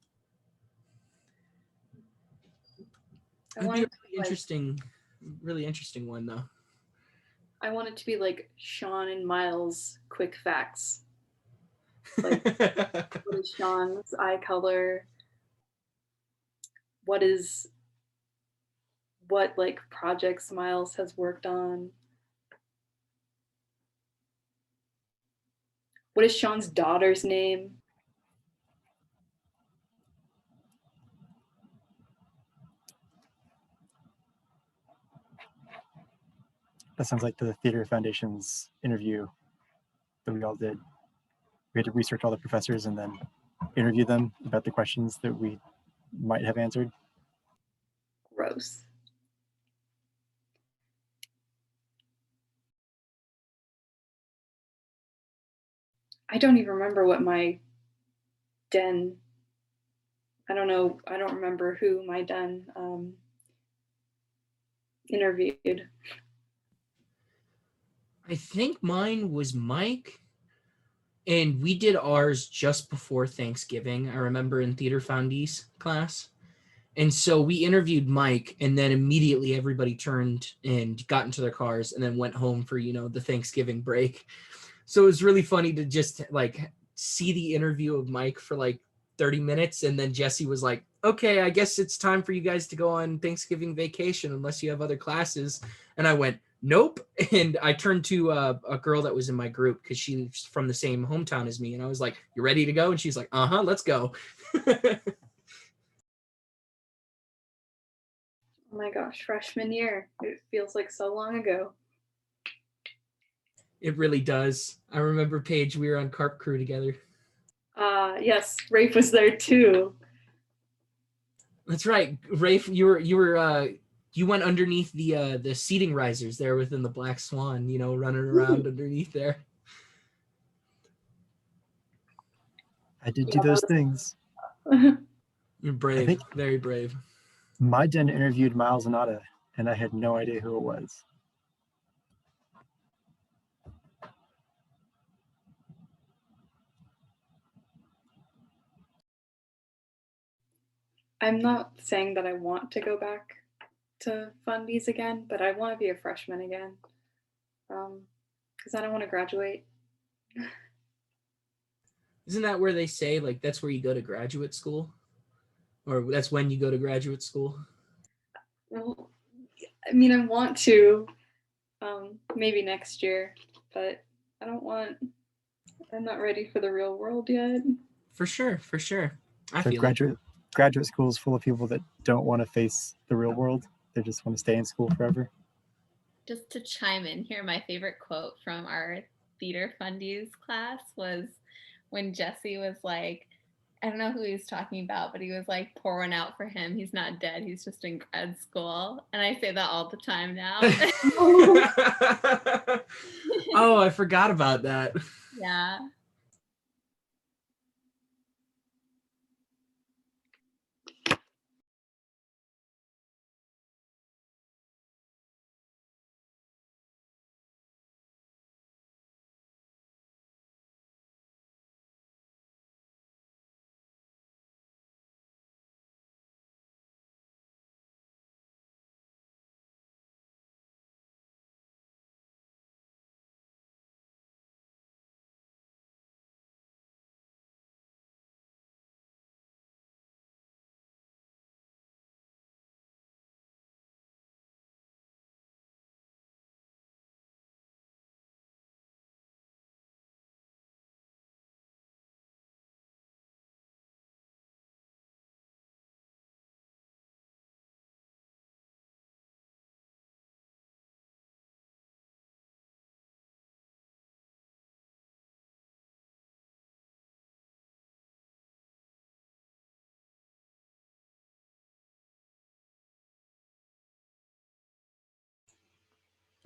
It'd be a really interesting one, though. I want it to be like Sean and Miles quick facts. Like, what is Sean's eye color? What like projects Miles has worked on? What is Sean's daughter's name? That sounds like the Theater Foundation's interview that we all did. We had to research all the professors and then interview them about the questions that we might have answered. Gross. I don't even remember what my den, I don't remember who my den interviewed. I think mine was Mike, and we did ours just before Thanksgiving. I remember in Theater Foundies class. And so we interviewed Mike, and then immediately everybody turned and got into their cars and then went home for, the Thanksgiving break. So it was really funny to just like see the interview of Mike for like 30 minutes. And then Jesse was like, okay, I guess it's time for you guys to go on Thanksgiving vacation unless you have other classes. And I went, nope. And I turned to a girl that was in my group because she's from the same hometown as me. And I was like, you ready to go? And she's like, uh-huh, let's go. Oh my gosh, freshman year. It feels like so long ago. It really does. I remember, Paige, we were on Carp Crew together. Yes, Rafe was there too. That's right. Rafe, you went underneath the seating risers there within the Black Swan, running around underneath there. I did do those things. You're brave, very brave. My den interviewed Miles Anata, and I had no idea who it was. I'm not saying that I want to go back to fundies again, but I want to be a freshman again. Because I don't want to graduate. Isn't that where they say like that's where you go to graduate school? Or that's when you go to graduate school? Well, I mean, I want to maybe next year, but I'm not ready for the real world yet. For sure. I So feel graduate school is full of people that don't want to face the real world. They just want to stay in school forever. Just to chime in here, my favorite quote from our theater fundies class was when Jesse was like, I don't know who he was talking about, but he was like, pour one out for him. He's not dead. He's just in grad school. And I say that all the time now. Oh, I forgot about that. Yeah.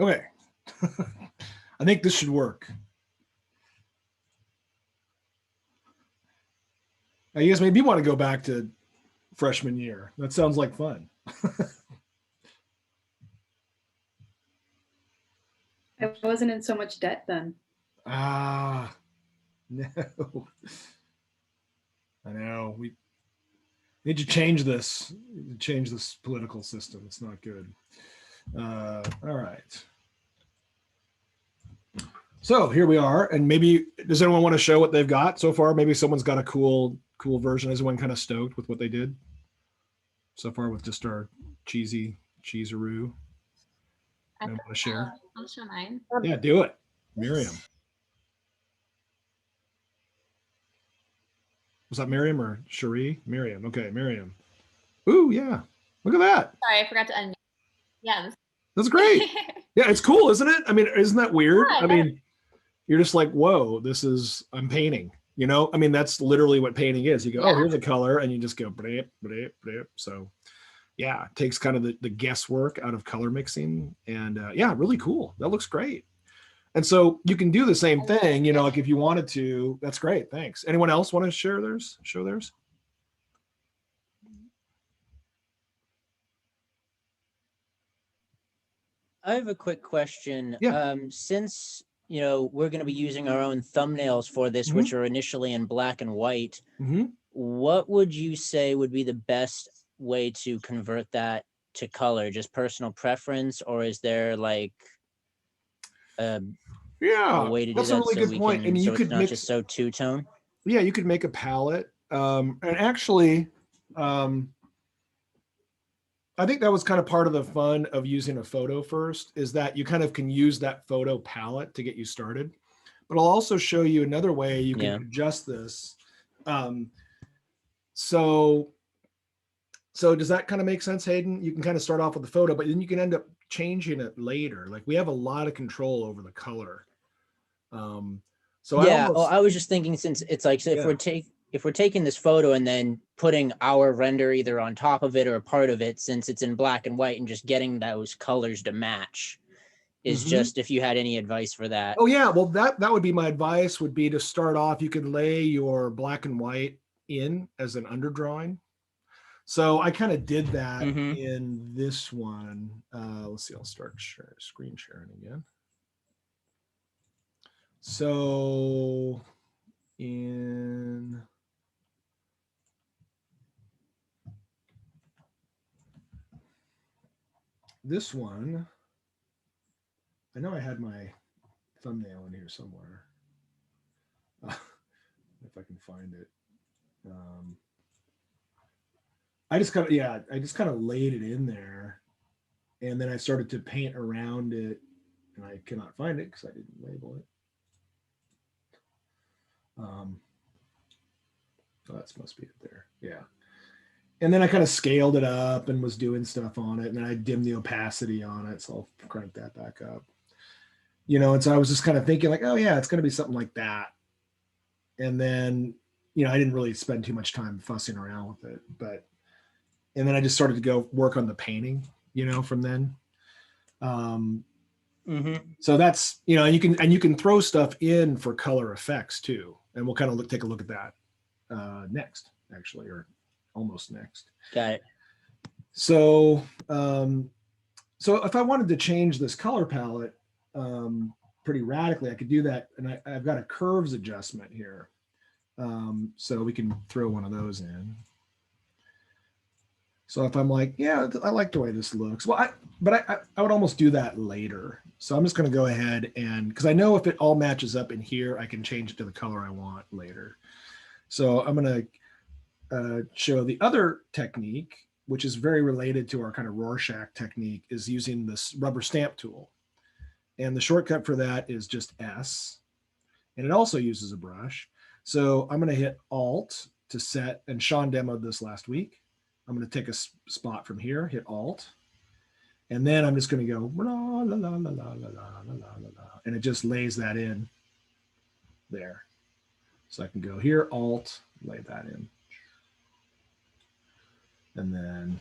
Okay. I think this should work. I guess maybe you want to go back to freshman year. That sounds like fun. I wasn't in so much debt then. Ah, no. I know. We need to change this. Change this political system. It's not good. All right. So here we are. And maybe, does anyone want to show what they've got so far? Maybe someone's got a cool version. Is anyone kind of stoked with what they did so far with just our cheesy cheeseroo? I want to share. I'll show mine. Yeah, do it. Miriam. Was that Miriam or Cherie? Miriam. Okay, Miriam. Ooh, yeah. Look at that. Sorry, I forgot to unmute. Yeah. That's great. Yeah, it's cool, isn't it? I mean, isn't that weird? Yeah, I mean, you're just like, whoa, I'm painting. You know, I mean, that's literally what painting is. You go, oh, here's a color, and you just go, blip, blip, blip. So, yeah, it takes kind of the guesswork out of color mixing. And yeah, really cool. That looks great. And so you can do the same thing, you know, like if you wanted to. That's great. Thanks. Anyone else want to share theirs? Show theirs? I have a quick question. Yeah. Since, you know, we're going to be using our own thumbnails for this, which are initially in black and white, what would you say would be the best way to convert that to color? Just personal preference, or is there like a way to do that's that a really good point. And you so could it's not mix, just so two-tone? Yeah, you could make a palette. And actually, I think that was kind of part of the fun of using a photo first, is that you kind of can use that photo palette to get you started. But I'll also show you another way you can adjust this. So does that kind of make sense, Hayden? You can kind of start off with the photo, but then you can end up changing it later. Like we have a lot of control over the color. So yeah, I was just thinking, since it's like, so if we're taking this photo and then putting our render either on top of it or a part of it, since it's in black and white, and just getting those colors to match, is just if you had any advice for that. Oh yeah, well that would be my advice, would be to start off, you could lay your black and white in as an underdrawing. So I kind of did that in this one. Let's see, I'll start screen sharing again. So in this one, I know I had my thumbnail in here somewhere. If I can find it. I just kind of laid it in there, and then I started to paint around it, and I cannot find it because I didn't label it. That must be it there. Yeah. And then I kind of scaled it up and was doing stuff on it, and then I dimmed the opacity on it, so I'll crank that back up. And so I was just kind of thinking like, oh yeah, it's going to be something like that. And then, I didn't really spend too much time fussing around with it, and then I just started to go work on the painting, from then. So that's, and you can throw stuff in for color effects too. And we'll kind of take a look at that next, actually, or almost next. Got it. So, so if I wanted to change this color palette pretty radically, I could do that. And I've got a curves adjustment here. So we can throw one of those in. So if I'm like, yeah, I like the way this looks. Well, I would almost do that later. So I'm just going to go ahead and, because I know if it all matches up in here, I can change it to the color I want later. So I'm going to show the other technique, which is very related to our kind of Rorschach technique, is using this rubber stamp tool. And the shortcut for that is just S. And it also uses a brush. So I'm going to hit Alt to set, and Sean demoed this last week. I'm going to take a spot from here, hit Alt, and then I'm just going to go, la, la, la, la, la, la, la, la, and it just lays that in there. So I can go here, Alt, lay that in. And then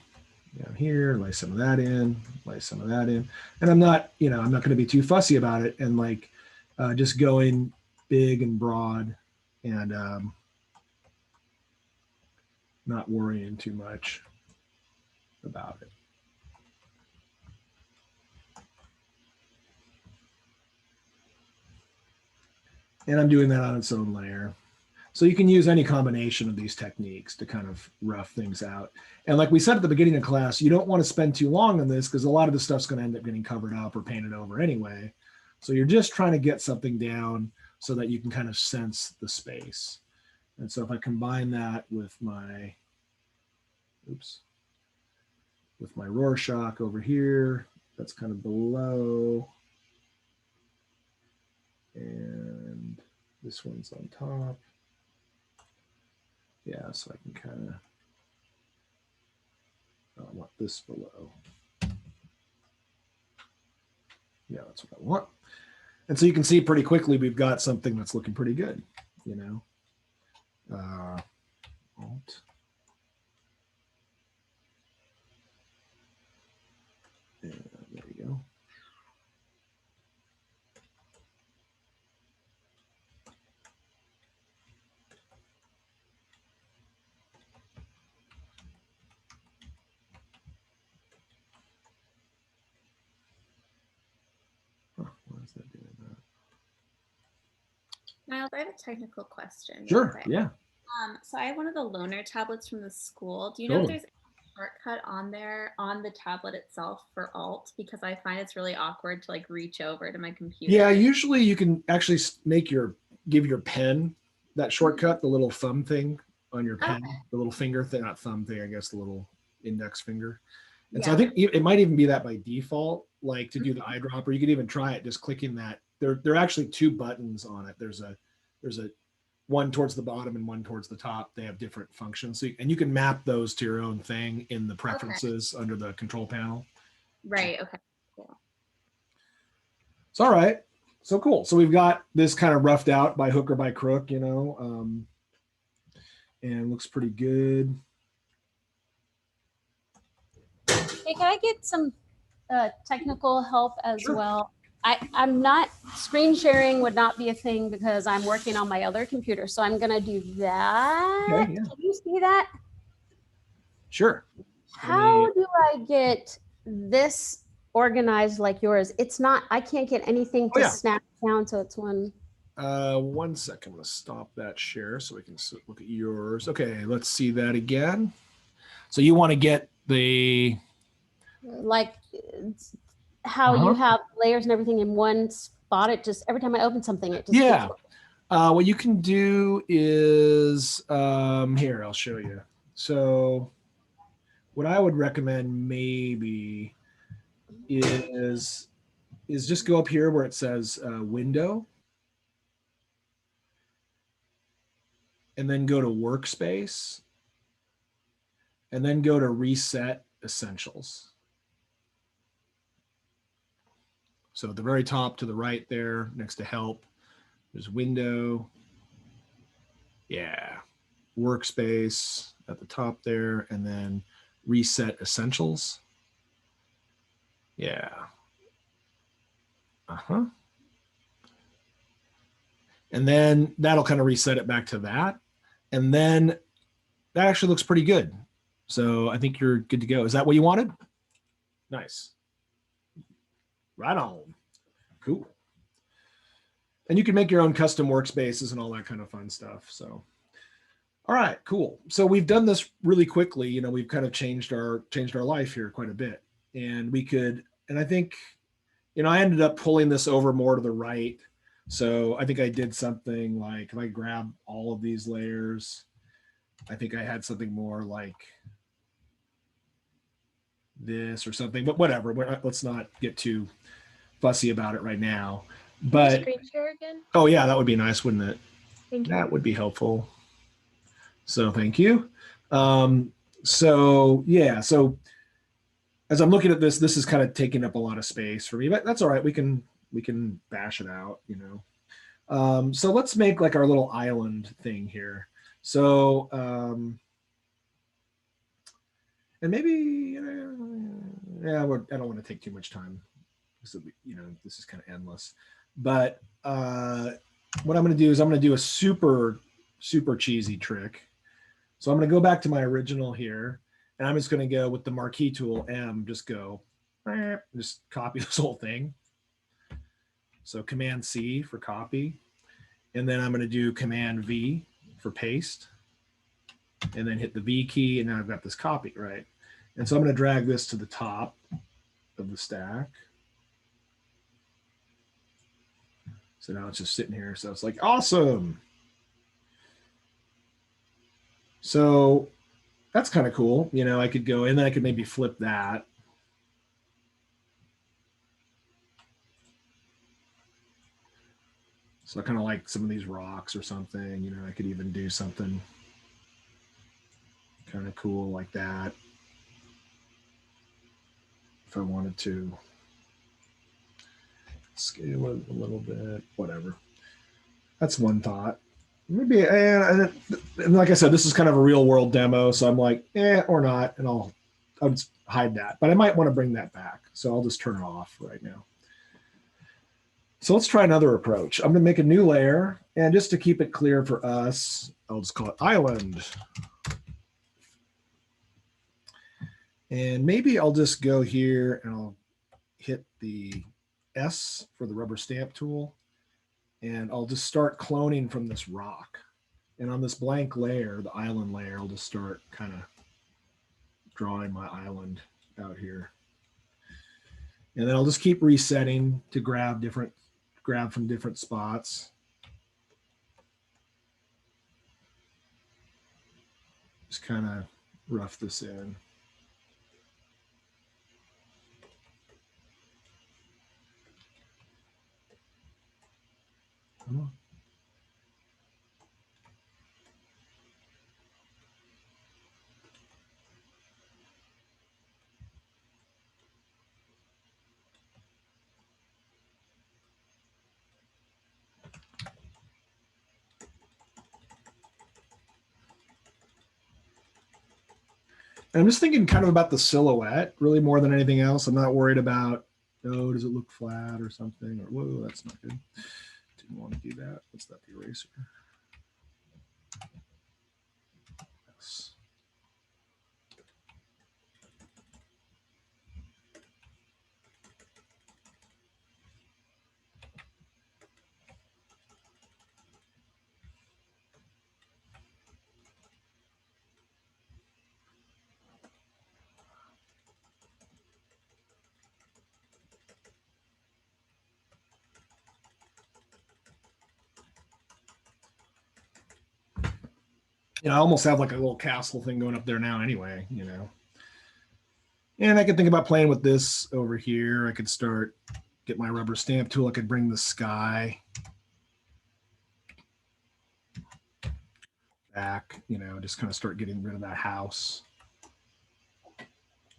down here, lay some of that in, lay some of that in. And I'm not going to be too fussy about it, and like just going big and broad and not worrying too much about it. And I'm doing that on its own layer. So you can use any combination of these techniques to kind of rough things out. And like we said at the beginning of class, you don't want to spend too long on this because a lot of the stuff's going to end up getting covered up or painted over anyway. So you're just trying to get something down so that you can kind of sense the space. And so if I combine that with my, with my Rorschach over here, that's kind of below. And this one's on top. Yeah, so I can kind of, I want this below. Yeah, that's what I want. And so you can see pretty quickly we've got something that's looking pretty good, Alt. And there you go. Why is that doing that? Miles, I have a technical question. Sure, yeah. So I have one of the loaner tablets from the school. Do you know if there's a shortcut on there on the tablet itself for Alt? Because I find it's really awkward to like reach over to my computer. Yeah, usually you can actually give your pen that shortcut, the little thumb thing on your pen, the little finger thing, not thumb thing, I guess the little index finger. And so I think it might even be that by default, like to do the eyedropper, you could even try it just clicking that. There are actually two buttons on it. There's a one towards the bottom and one towards the top. They have different functions. So and you can map those to your own thing in the preferences under the control panel. Right, okay, cool. It's all right. So cool. So we've got this kind of roughed out by hook or by crook, and looks pretty good. Hey, can I get some technical help as well? I'm not, screen sharing would not be a thing because I'm working on my other computer. So I'm going to do that. Okay, yeah. Can you see that? Sure. How do I get this organized like yours? It's not, I can't get anything to snap down so it's one. 1 second, let's stop that share so we can look at yours. Okay, let's see that again. So you want to get the like how you have layers and everything in one spot. It just, every time I open something, it just yeah. What you can do is, here, I'll show you. So what I would recommend maybe is just go up here where it says window, and then go to workspace, and then go to reset essentials. So at the very top to the right there, next to help, there's window. Yeah. Workspace at the top there, and then reset essentials. Yeah. And then that'll kind of reset it back to that. And then that actually looks pretty good. So I think you're good to go. Is that what you wanted? Nice. Right on. Cool. And you can make your own custom workspaces and all that kind of fun stuff. So, all right, cool. So we've done this really quickly. You know, we've kind of changed our life here quite a bit. And we could, and I think, you know, I ended up pulling this over more to the right. So I think I did something like, if I grab all of these layers, I think I had something more like this or something, but whatever. Let's not get too fussy about it right now. But screen share again? Oh yeah, that would be nice, wouldn't it? Thank you. That would be helpful. So thank you. So yeah, so as I'm looking at this, this is kind of taking up a lot of space for me, but that's all right. We can bash it out, you know. So let's make like our little island thing here. So and maybe, yeah, I don't want to take too much time. So, you know, this is kind of endless. But what I'm going to do is I'm going to do a super cheesy trick. So I'm going to go back to my original here, and I'm just going to go with the marquee tool M, just copy this whole thing. So Command C for copy, and then I'm going to do Command V for paste, and then hit the V key, and now I've got this copy, right? And so I'm going to drag this to the top of the stack. So now it's just sitting here. So it's like, awesome. So that's kind of cool. You know, I could go, and then I could maybe flip that. So I kind of like some of these rocks or something, you know, I could even do something kind of cool like that if I wanted to. Scale it a little bit, whatever. That's one thought. Maybe, and like I said, this is kind of a real world demo, so I'm like, or not, and I'll just hide that. But I might want to bring that back, so I'll just turn it off right now. So let's try another approach. I'm going to make a new layer, and just to keep it clear for us, I'll just call it Island. And maybe I'll just go here and I'll hit the S for the rubber stamp tool, and I'll just start cloning from this rock. And on this blank layer, the island layer, I'll just start kind of drawing my island out here. And then I'll just keep resetting to grab from different spots. Just kind of rough this in. Come on. And I'm just thinking kind of about the silhouette really more than anything else. I'm not worried about, oh, does it look flat or something? Or, whoa, that's not good. Didn't want to do that. What's that, the eraser? Yes. I almost have like a little castle thing going up there now anyway, And I could think about playing with this over here. I could get my rubber stamp tool. I could bring the sky back, just kind of start getting rid of that house.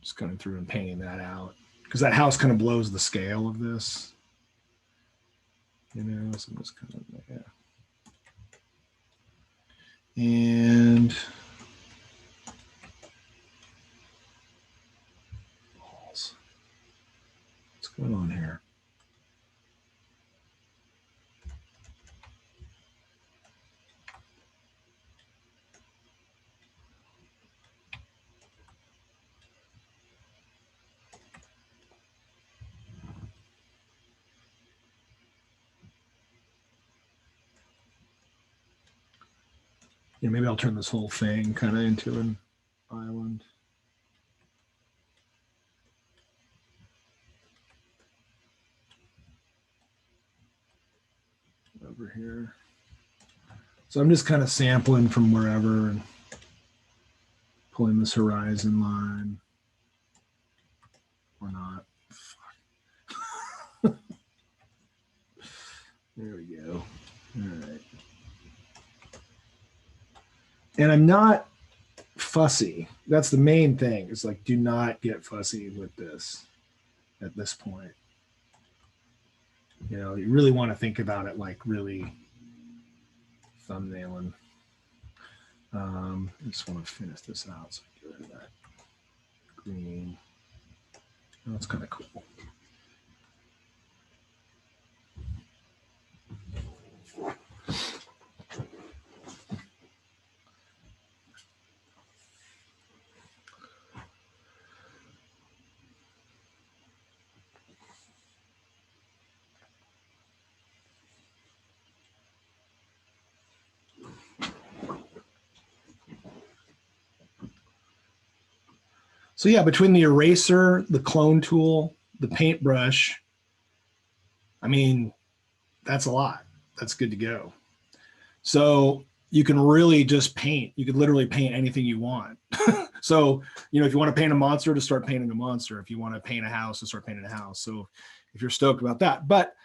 Just coming through and painting that out. Because that house kind of blows the scale of this. So I'm just kind of, yeah. And what's going on here? Maybe I'll turn this whole thing kind of into an island. Over here. So I'm just kind of sampling from wherever and pulling this horizon line. Or not. There we go. All right. And I'm not fussy. That's the main thing. It's like, do not get fussy with this at this point. You really want to think about it like really thumbnailing. I just want to finish this out so I get rid of that green. Oh, that's kind of cool. So yeah, between the eraser, the clone tool, the paintbrush, I mean, that's a lot. That's good to go. So you can really just paint. You could literally paint anything you want. So, if you want to paint a monster, to start painting a monster. If you want to paint a house, to start painting a house. So if you're stoked about that. But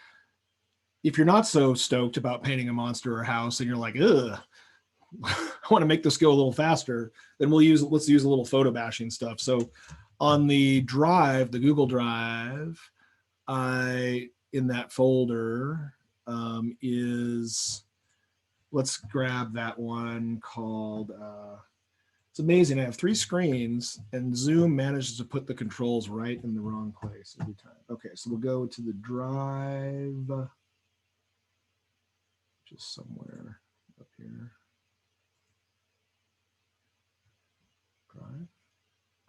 if you're not so stoked about painting a monster or a house and you're like, ugh, I want to make this go a little faster, then let's use a little photo bashing stuff. So on the drive, the Google Drive, in that folder let's grab that one called, it's amazing. I have 3 screens and Zoom manages to put the controls right in the wrong place every time. Okay, so we'll go to the drive, just somewhere up here.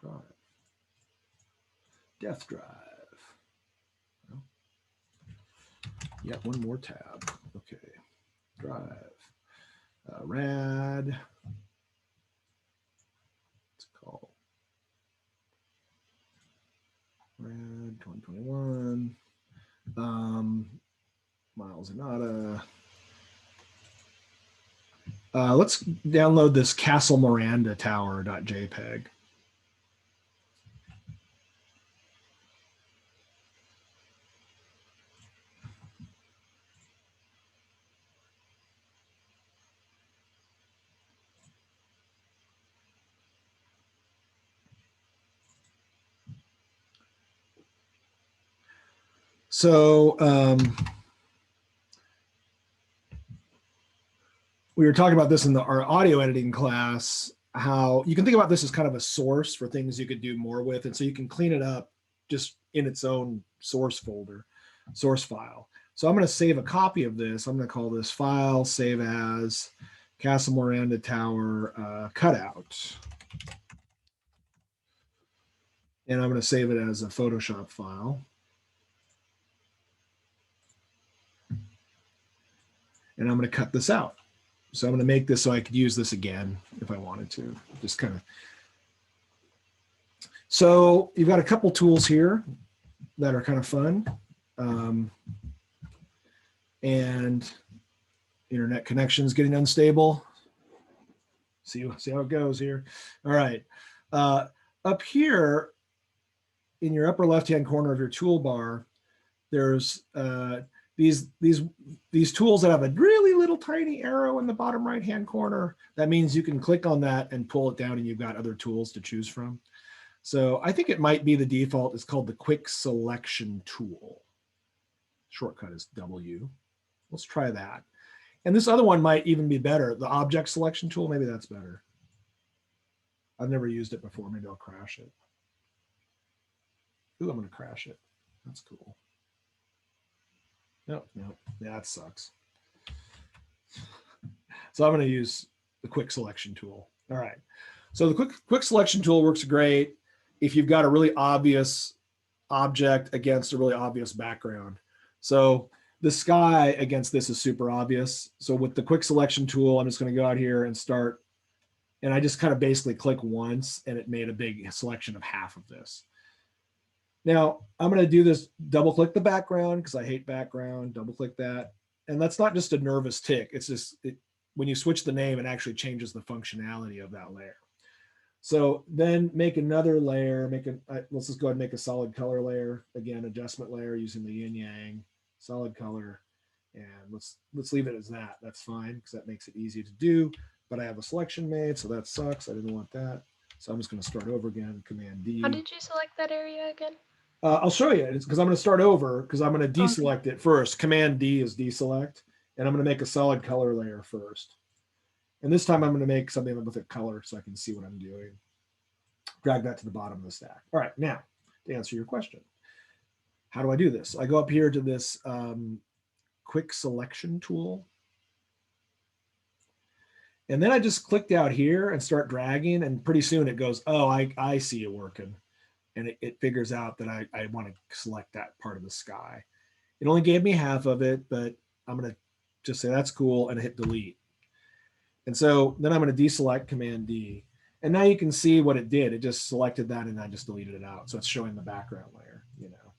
Drive. Death drive. Well, yeah, one more tab. Okay. Drive. RADD. It's called RADD 2021. Miles Anata. Let's download this Castle Miranda Tower.jpg. So we were talking about this in our audio editing class, how you can think about this as kind of a source for things you could do more with. And so you can clean it up just in its own source folder, source file. So I'm going to save a copy of this. I'm going to call this file, save as Castle Miranda Tower cutout. And I'm going to save it as a Photoshop file. And I'm going to cut this out. So I'm going to make this so I could use this again if I wanted to. Just kind of. So you've got a couple tools here that are kind of fun. And internet connection is getting unstable. See how it goes here. All right. Up here in your upper left-hand corner of your toolbar, there's these tools that have a really little tiny arrow in the bottom right-hand corner. That means you can click on that and pull it down and you've got other tools to choose from. So I think it might be the default. It's called the quick selection tool. Shortcut is W. Let's try that. And this other one might even be better. The object selection tool, maybe that's better. I've never used it before. Maybe I'll crash it. Ooh, I'm going to crash it. That's cool. No, yeah, that sucks. So I'm going to use the quick selection tool. All right. So the quick selection tool works great if you've got a really obvious object against a really obvious background. So the sky against this is super obvious. So with the quick selection tool, I'm just going to go out here and start. And I just kind of basically click once and it made a big selection of half of this. Now I'm going to do this, double click the background because I hate background, double click that. And that's not just a nervous tick. It's just, when you switch the name, it actually changes the functionality of that layer. So then make another layer, let's just go ahead and make a solid color layer. Again, adjustment layer using the yin yang, solid color. And let's leave it as that. That's fine because that makes it easy to do. But I have a selection made, so that sucks. I didn't want that. So I'm just going to start over again, Command D. How did you select that area again? I'll show you. It's because I'm going to start over because I'm going to deselect it first. Command D is deselect. And I'm going to make a solid color layer first. And this time I'm going to make something with a color so I can see what I'm doing. Drag that to the bottom of the stack. All right, now to answer your question. How do I do this? I go up here to this quick selection tool. And then I just clicked out here and start dragging, and pretty soon it goes, oh, I see it working. And it figures out that I want to select that part of the sky. It only gave me half of it, but I'm going to just say that's cool and hit delete. And so then I'm going to deselect Command D. And now you can see what it did. It just selected that and I just deleted it out. So it's showing the background layer, you know.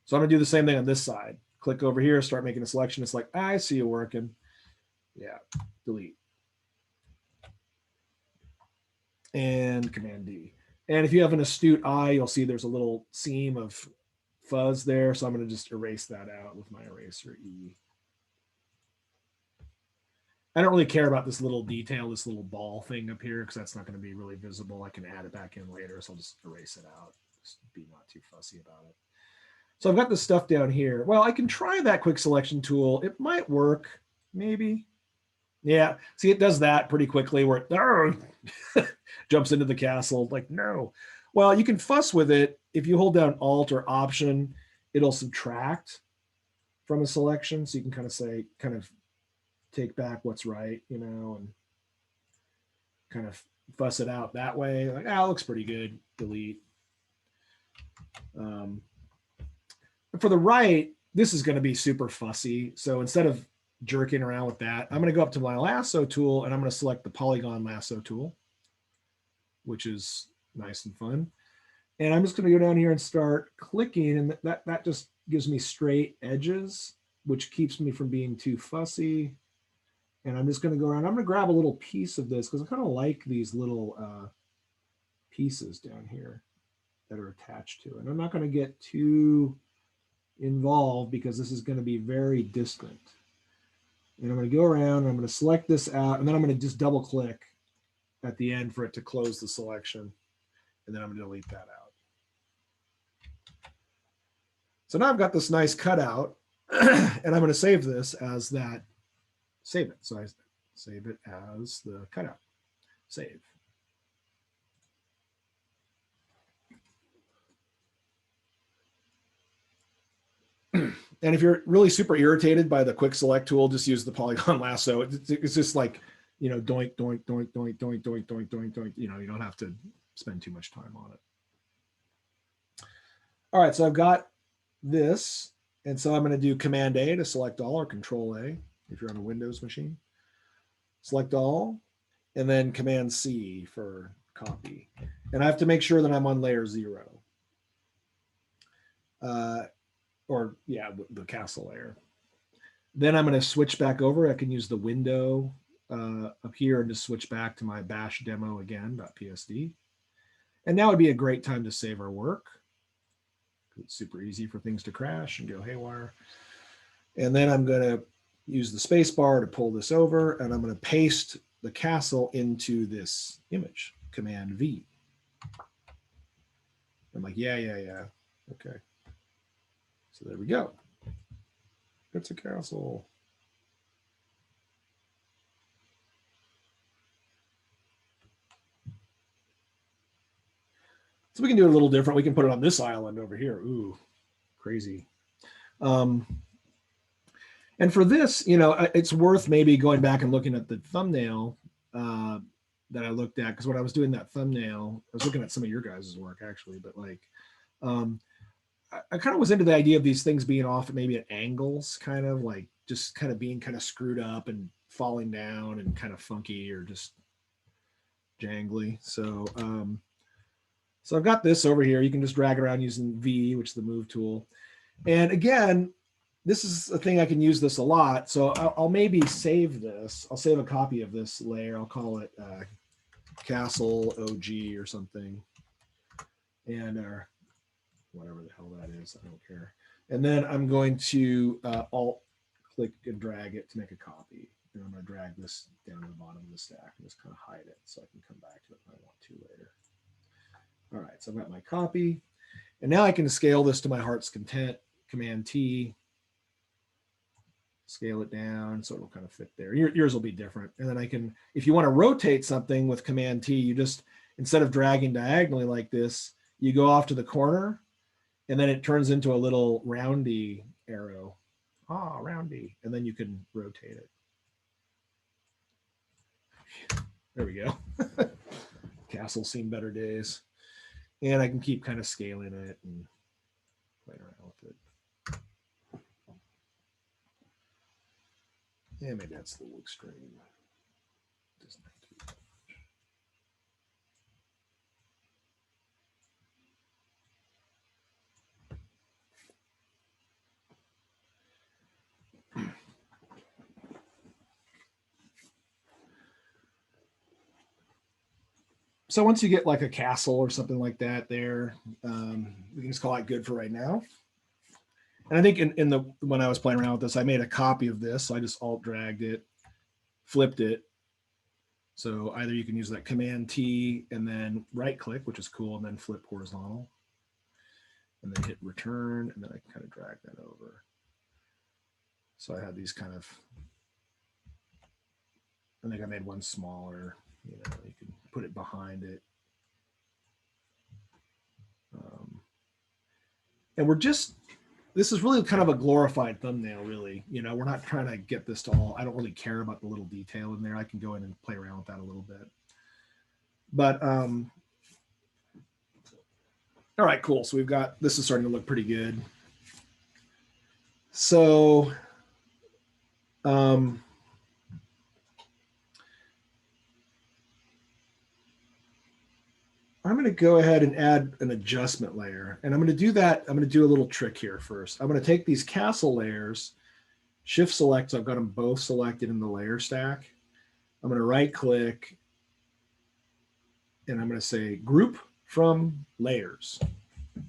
So I'm going to do the same thing on this side. Click over here, start making a selection. It's like, I see it working. Yeah, delete. And Command D. And if you have an astute eye, you'll see there's a little seam of fuzz there. So I'm going to just erase that out with my eraser E. I don't really care about this little detail, this little ball thing up here, because that's not going to be really visible. I can add it back in later, so I'll just erase it out. Just be not too fussy about it. So I've got this stuff down here. Well, I can try that quick selection tool. It might work, maybe. Yeah, see, it does that pretty quickly where it jumps into the castle. Like, no. Well, you can fuss with it. If you hold down Alt or Option, it'll subtract from a selection. So you can kind of say, take back what's right, you know, and kind of fuss it out that way. Like, it looks pretty good. Delete. For the right, this is going to be super fussy. So instead of jerking around with that, I'm going to go up to my lasso tool and I'm going to select the polygon lasso tool, which is nice and fun. And I'm just going to go down here and start clicking, and that just gives me straight edges, which keeps me from being too fussy. And I'm just going to go around. I'm going to grab a little piece of this because I kind of like these little pieces down here that are attached to it. I'm not going to get too involved because this is going to be very distant. And I'm going to go around and I'm going to select this out, and then I'm going to just double click at the end for it to close the selection. And then I'm going to delete that out. So now I've got this nice cutout and I'm going to save this as that. Save it. So I save it as the cutout. Save. And if you're really super irritated by the quick select tool, just use the polygon lasso. It's just like, you know, doink, doink, doink, doink, doink, doink, doink, doink, doink. You know, you don't have to spend too much time on it. All right, so I've got this. And so I'm going to do Command A to select all, or Control A if you're on a Windows machine. Select all, and then Command C for copy. And I have to make sure that I'm on layer 0. Or yeah, the castle layer. Then I'm going to switch back over. I can use the window up here and just switch back to my bash demo again.psd. And now would be a great time to save our work. It's super easy for things to crash and go haywire. And then I'm going to use the space bar to pull this over, and I'm going to paste the castle into this image, Command V. I'm like, yeah. Okay. So there we go. It's a castle. So we can do it a little different. We can put it on this island over here. Ooh, crazy. And for this, it's worth maybe going back and looking at the thumbnail that I looked at, because when I was doing that thumbnail, I was looking at some of your guys' work actually, but like, I kind of was into the idea of these things being off maybe at angles, kind of like just kind of being kind of screwed up and falling down and kind of funky or just jangly. So, so I've got this over here. You can just drag around using V, which is the move tool. And again, this is a thing I can use this a lot. So I'll maybe save this. I'll save a copy of this layer. I'll call it Castle OG or something. And whatever the hell that is, I don't care. And then I'm going to alt click and drag it to make a copy. And I'm going to drag this down to the bottom of the stack and just kind of hide it so I can come back to it if I want to later. All right, so I've got my copy. And now I can scale this to my heart's content, Command T, scale it down so it'll kind of fit there. Yours will be different. And then I can, if you want to rotate something with Command T, you just, instead of dragging diagonally like this, you go off to the corner and then it turns into a little roundy arrow. Ah, roundy. And then you can rotate it. There we go. Castle's seen better days. And I can keep kind of scaling it and playing around with it. Yeah, maybe that's a little extreme. Doesn't have to be. So once you get like a castle or something like that there, we can just call it good for right now. And I think when I was playing around with this, I made a copy of this. So I just alt dragged it, flipped it. So either you can use that Command T and then right click, which is cool, and then flip horizontal. And then hit return, and then I can kind of drag that over. So I had these kind of, I think I made one smaller, you can put it behind it. And this is really kind of a glorified thumbnail, really. We're not trying to get this to all, I don't really care about the little detail in there. I can go in and play around with that a little bit. But, all right, cool. So we've got, this is starting to look pretty good. So, I'm going to go ahead and add an adjustment layer. And I'm going to do that. I'm going to do a little trick here first. I'm going to take these castle layers, shift select, so I've got them both selected in the layer stack. I'm going to right click and I'm going to say group from layers. I'm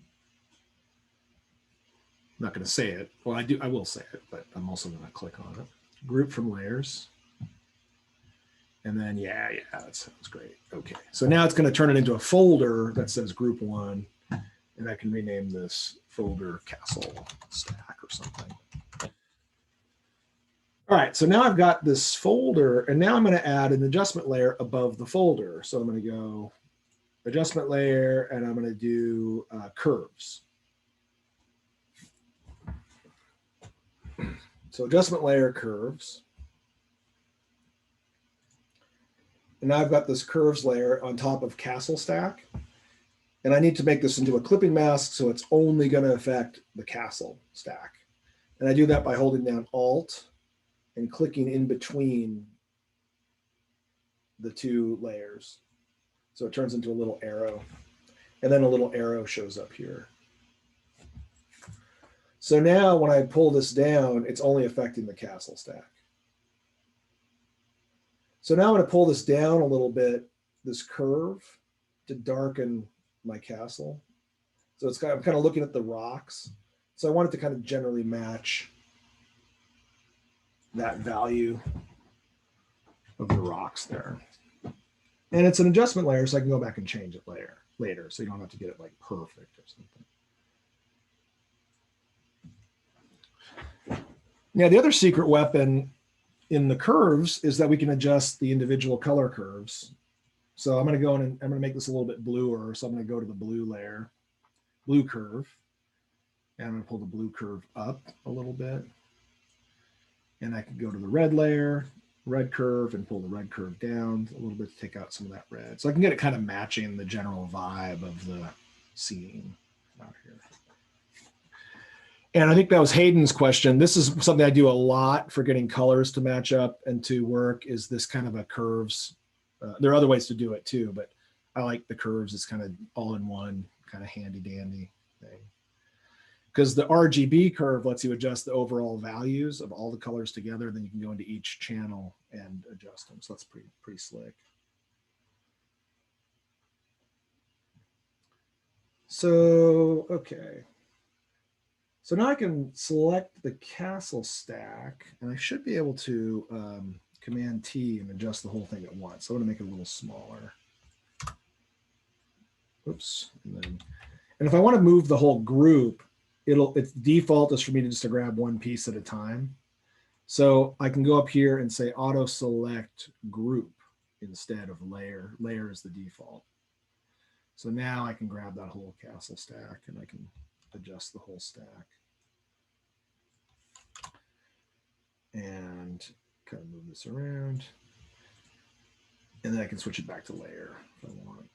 not going to say it. Well, I will say it, but I'm also going to click on it. Group from layers. And then, yeah, that sounds great. Okay, so now it's going to turn it into a folder that says group 1, and I can rename this folder castle stack or something. All right, so now I've got this folder, and now I'm going to add an adjustment layer above the folder. So I'm going to go adjustment layer, and I'm going to do curves. So adjustment layer curves. And now I've got this curves layer on top of castle stack. And I need to make this into a clipping mask, so it's only going to affect the castle stack. And I do that by holding down Alt and clicking in between the two layers. So it turns into a little arrow. And then a little arrow shows up here. So now when I pull this down, it's only affecting the castle stack. So now I'm going to pull this down a little bit, this curve, to darken my castle. So it's I'm kind of looking at the rocks. So I want it to kind of generally match that value of the rocks there. And it's an adjustment layer, so I can go back and change it later. So you don't have to get it like perfect or something. Now, the other secret weapon in the curves is that we can adjust the individual color curves. So I'm going to go in and I'm going to make this a little bit bluer. So I'm going to go to the blue layer, blue curve. And I'm going to pull the blue curve up a little bit. And I can go to the red layer, red curve, and pull the red curve down a little bit to take out some of that red. So I can get it kind of matching the general vibe of the scene out here. And I think that was Hayden's question. This is something I do a lot for getting colors to match up and to work, is this kind of a curves. There are other ways to do it too, but I like the curves. It's kind of all in one, kind of handy dandy thing. Because the RGB curve lets you adjust the overall values of all the colors together. Then you can go into each channel and adjust them. So that's pretty slick. So, okay. So now I can select the castle stack, and I should be able to Command T and adjust the whole thing at once. So I'm going to make it a little smaller. Oops. And if I want to move the whole group, its default is for me to just grab one piece at a time. So I can go up here and say auto select group instead of layer. Layer is the default. So now I can grab that whole castle stack and I can adjust the whole stack. And kind of move this around. And then I can switch it back to layer if I want.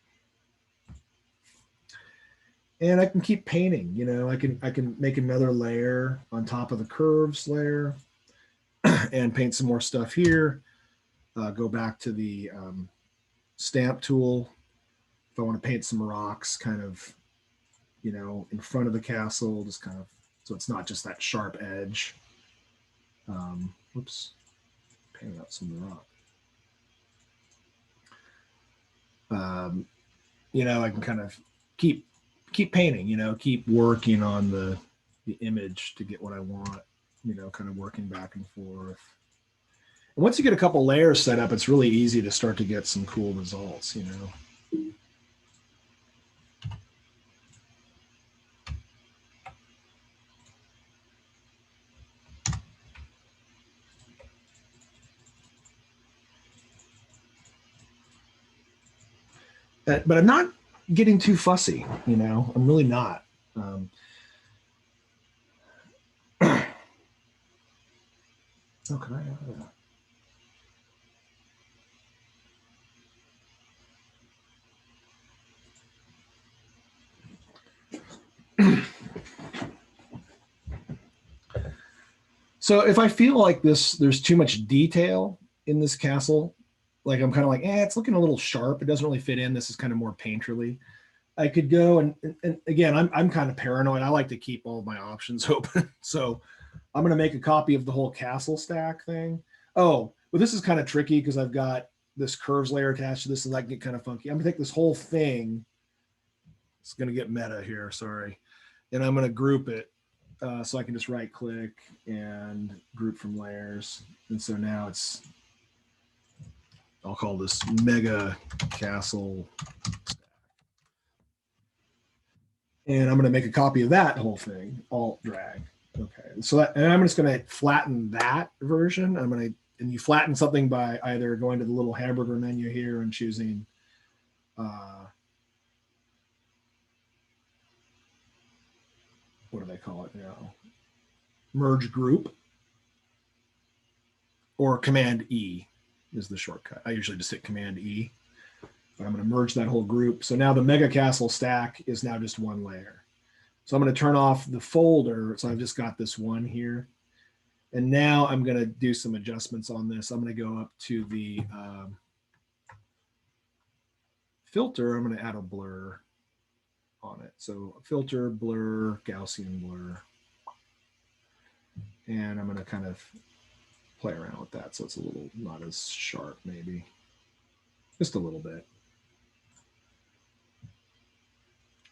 And I can keep painting, you know, I can make another layer on top of the curves layer and paint some more stuff here. Go back to the stamp tool. If I want to paint some rocks kind of, you know, in front of the castle, just kind of, so it's not just that sharp edge. Oops, painting out some of the rock. You know, I can kind of keep painting, you know, keep working on the image to get what I want, you know, kind of working back and forth. And once you get a couple layers set up, it's really easy to start to get some cool results, you know. But I'm not getting too fussy, you know, I'm really not. Oh, can I have that? So if I feel like there's too much detail in this castle, like I'm kind of like, it's looking a little sharp. It doesn't really fit in. This is kind of more painterly. I could go and again, I'm kind of paranoid. I like to keep all of my options open. So I'm going to make a copy of the whole castle stack thing. Oh, well, this is kind of tricky because I've got this curves layer attached to this and that can get kind of funky. I'm going to take this whole thing. It's going to get meta here. Sorry. And I'm going to group it. So I can just right click and group from layers. And so now it's, I'll call this mega castle stack. And I'm going to make a copy of that whole thing, alt drag. Okay. So that, and I'm just going to flatten that version. And you flatten something by either going to the little hamburger menu here and choosing what do they call it now? Merge group, or Command E is the shortcut. I usually just hit Command E, but I'm going to merge that whole group. So now the mega castle stack is now just one layer. So I'm going to turn off the folder. So I've just got this one here. And now I'm going to do some adjustments on this. I'm going to go up to the filter. I'm going to add a blur on it. So filter, blur, Gaussian blur. And I'm going to kind of play around with that so it's a little not as sharp, maybe. Just a little bit.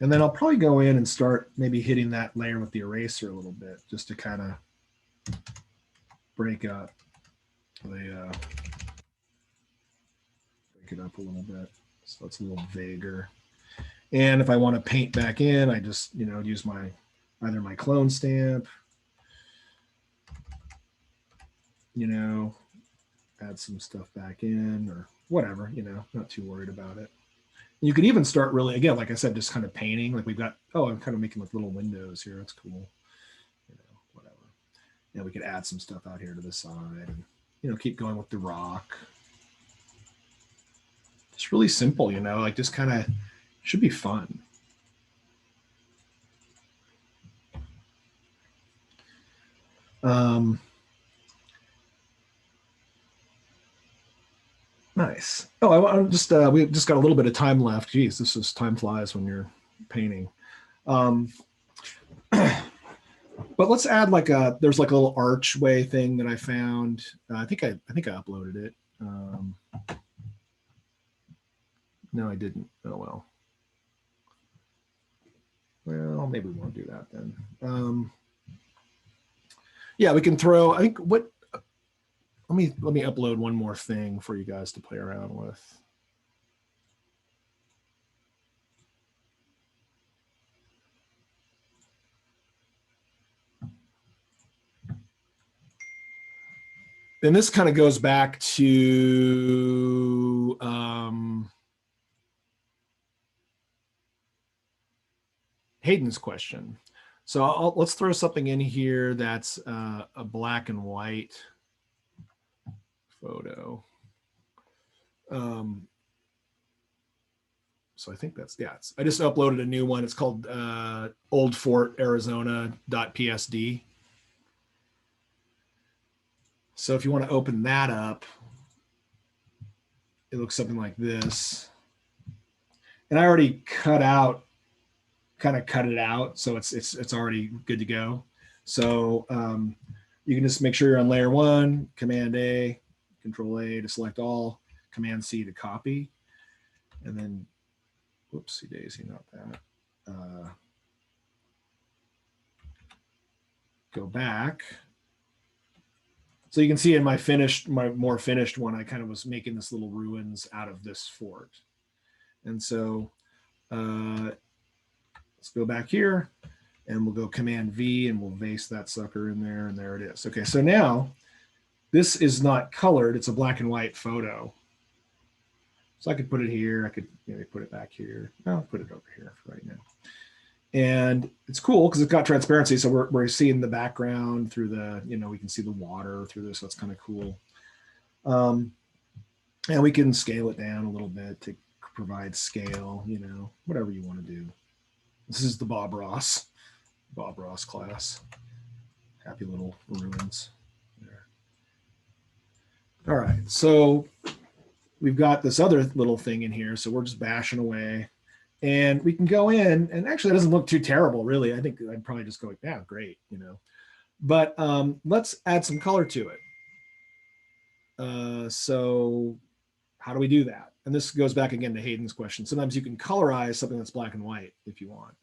And then I'll probably go in and start maybe hitting that layer with the eraser a little bit, just to kind of break up the break it up a little bit, so it's a little vaguer. And if I want to paint back in, I just, you know, use my either my clone stamp, you know, add some stuff back in or whatever, you know, not too worried about it. You could even start really, again, like I said, just kind of painting. Like we've got, oh, I'm kind of making like little windows here. That's cool. You know, whatever. Yeah, we could add some stuff out here to the side and, you know, keep going with the rock. It's really simple, you know, like just kind of should be fun. Nice. Oh, I'm just we've just got a little bit of time left. Geez, this is time flies when you're painting. But let's add like there's like a little archway thing that I found. I think I uploaded it. No, I didn't. Oh well. Well, maybe we won't do that then. Yeah, we can throw. I think what. Let me upload one more thing for you guys to play around with. And this kind of goes back to Hayden's question. So let's throw something in here that's a black and white photo. So I think that's, yeah, I just uploaded a new one. It's called oldfortarizona.psd. So if you want to open that up, it looks something like this. And I already kind of cut it out. So it's already good to go. So you can just make sure you're on layer 1, Command A, Control A to select all, Command C to copy. And then, whoopsie daisy, not that. Go back. So you can see in my more finished one, I kind of was making this little ruins out of this fort. And so let's go back here and we'll go Command V and we'll vase that sucker in there, and there it is. Okay, so now this is not colored, it's a black and white photo. So I could put it here, I could maybe put it back here. I'll put it over here for right now. And it's cool because it's got transparency. So we're seeing the background through the, you know, we can see the water through this. So that's kind of cool. And we can scale it down a little bit to provide scale, you know, whatever you want to do. This is the Bob Ross class. Happy little ruins there. All right. So we've got this other little thing in here. So we're just bashing away. And we can go in, and actually it doesn't look too terrible, really. I think I'd probably just go like, yeah, great, you know. But let's add some color to it. So how do we do that? And this goes back again to Hayden's question. Sometimes you can colorize something that's black and white if you want.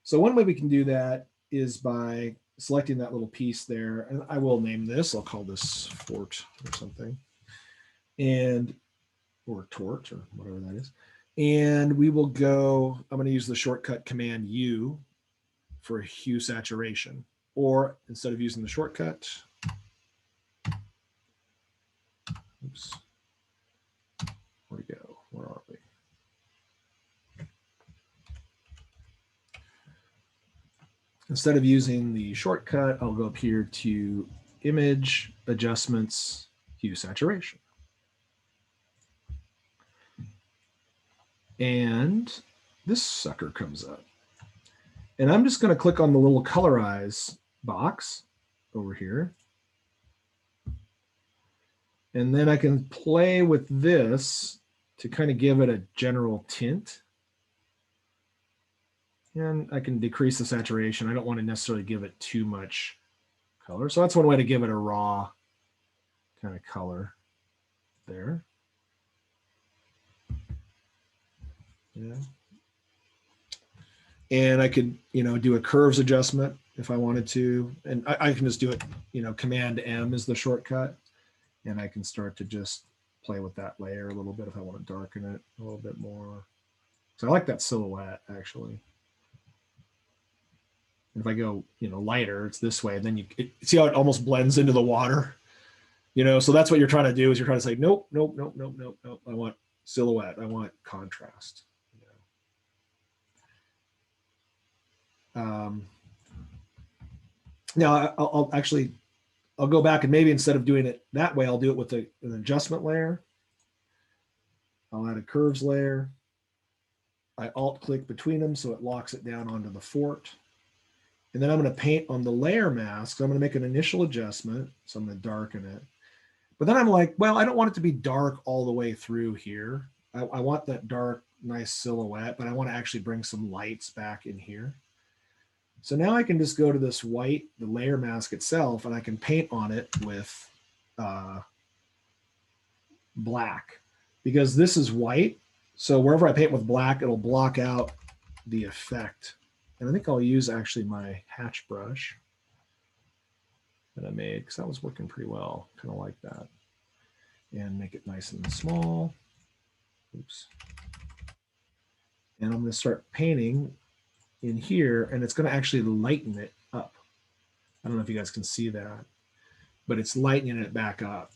So one way we can do that is by selecting that little piece there. And I will name this, I'll call this Fort or something. Or Tort or whatever that is. And we will go, I'm going to use the shortcut Command U for hue saturation. Or instead of using the shortcut, oops, where'd we go? Where are we? Instead of using the shortcut, I'll go up here to Image, Adjustments, Hue Saturation. And this sucker comes up. And I'm just going to click on the little colorize box over here. And then I can play with this to kind of give it a general tint. And I can decrease the saturation. I don't want to necessarily give it too much color. So that's one way to give it a raw kind of color there. Yeah. And I could, do a curves adjustment if I wanted to. And I can just do it, Command M is the shortcut. And I can start to just play with that layer a little bit if I want to darken it a little bit more. So I like that silhouette, actually. And if I go, lighter, it's this way. And then see how it almost blends into the water? So that's what you're trying to do, is you're trying to say, nope, nope, nope, nope, nope, nope. I want silhouette. I want contrast. Now I'll go back, and maybe instead of doing it that way, I'll do it with an adjustment layer. I'll add a curves layer. I alt click between them so it locks it down onto the fort. And then I'm going to paint on the layer mask. So I'm going to make an initial adjustment. So I'm going to darken it. But then I'm like, well, I don't want it to be dark all the way through here. I want that dark, nice silhouette, but I want to actually bring some lights back in here. So now I can just go to this white, the layer mask itself, and I can paint on it with black, because this is white. So wherever I paint with black, it'll block out the effect. And I think I'll use actually my hatch brush that I made, because that was working pretty well, kind of like that. And make it nice and small. Oops. And I'm going to start painting in here, and it's going to actually lighten it up. I don't know if you guys can see that, but it's lightening it back up.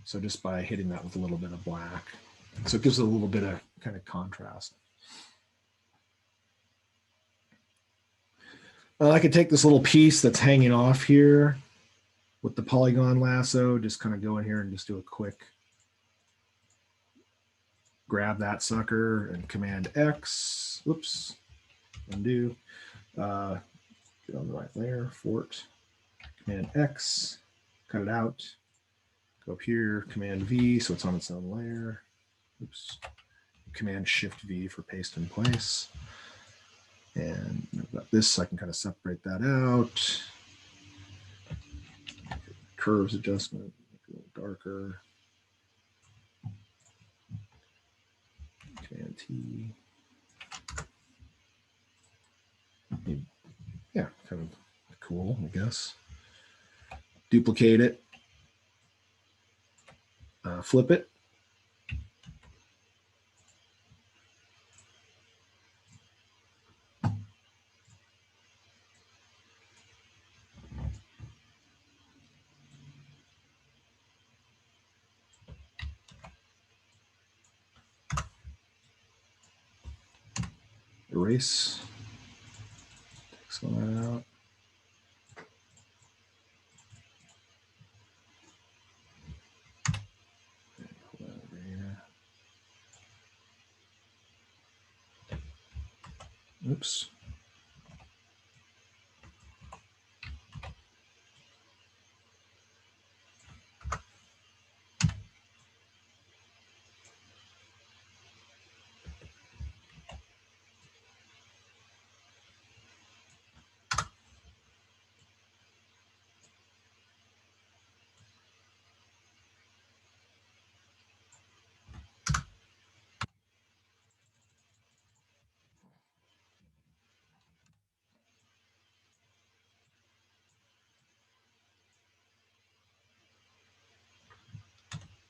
So just by hitting that with a little bit of black. So it gives it a little bit of kind of contrast. I could take this little piece that's hanging off here with the polygon lasso, just kind of go in here and just do a quick grab that sucker and Command X. Whoops, undo. Get on the right layer, fort, Command X, cut it out. Go up here, Command V, so it's on its own layer. Oops. Command Shift V for paste in place. And I've got this, so I can kind of separate that out. Curves adjustment, make it a little darker. Command T. Yeah, kind of cool, I guess. Duplicate it. Flip it. Erase. Take some of that out. Pull that over here. Oops.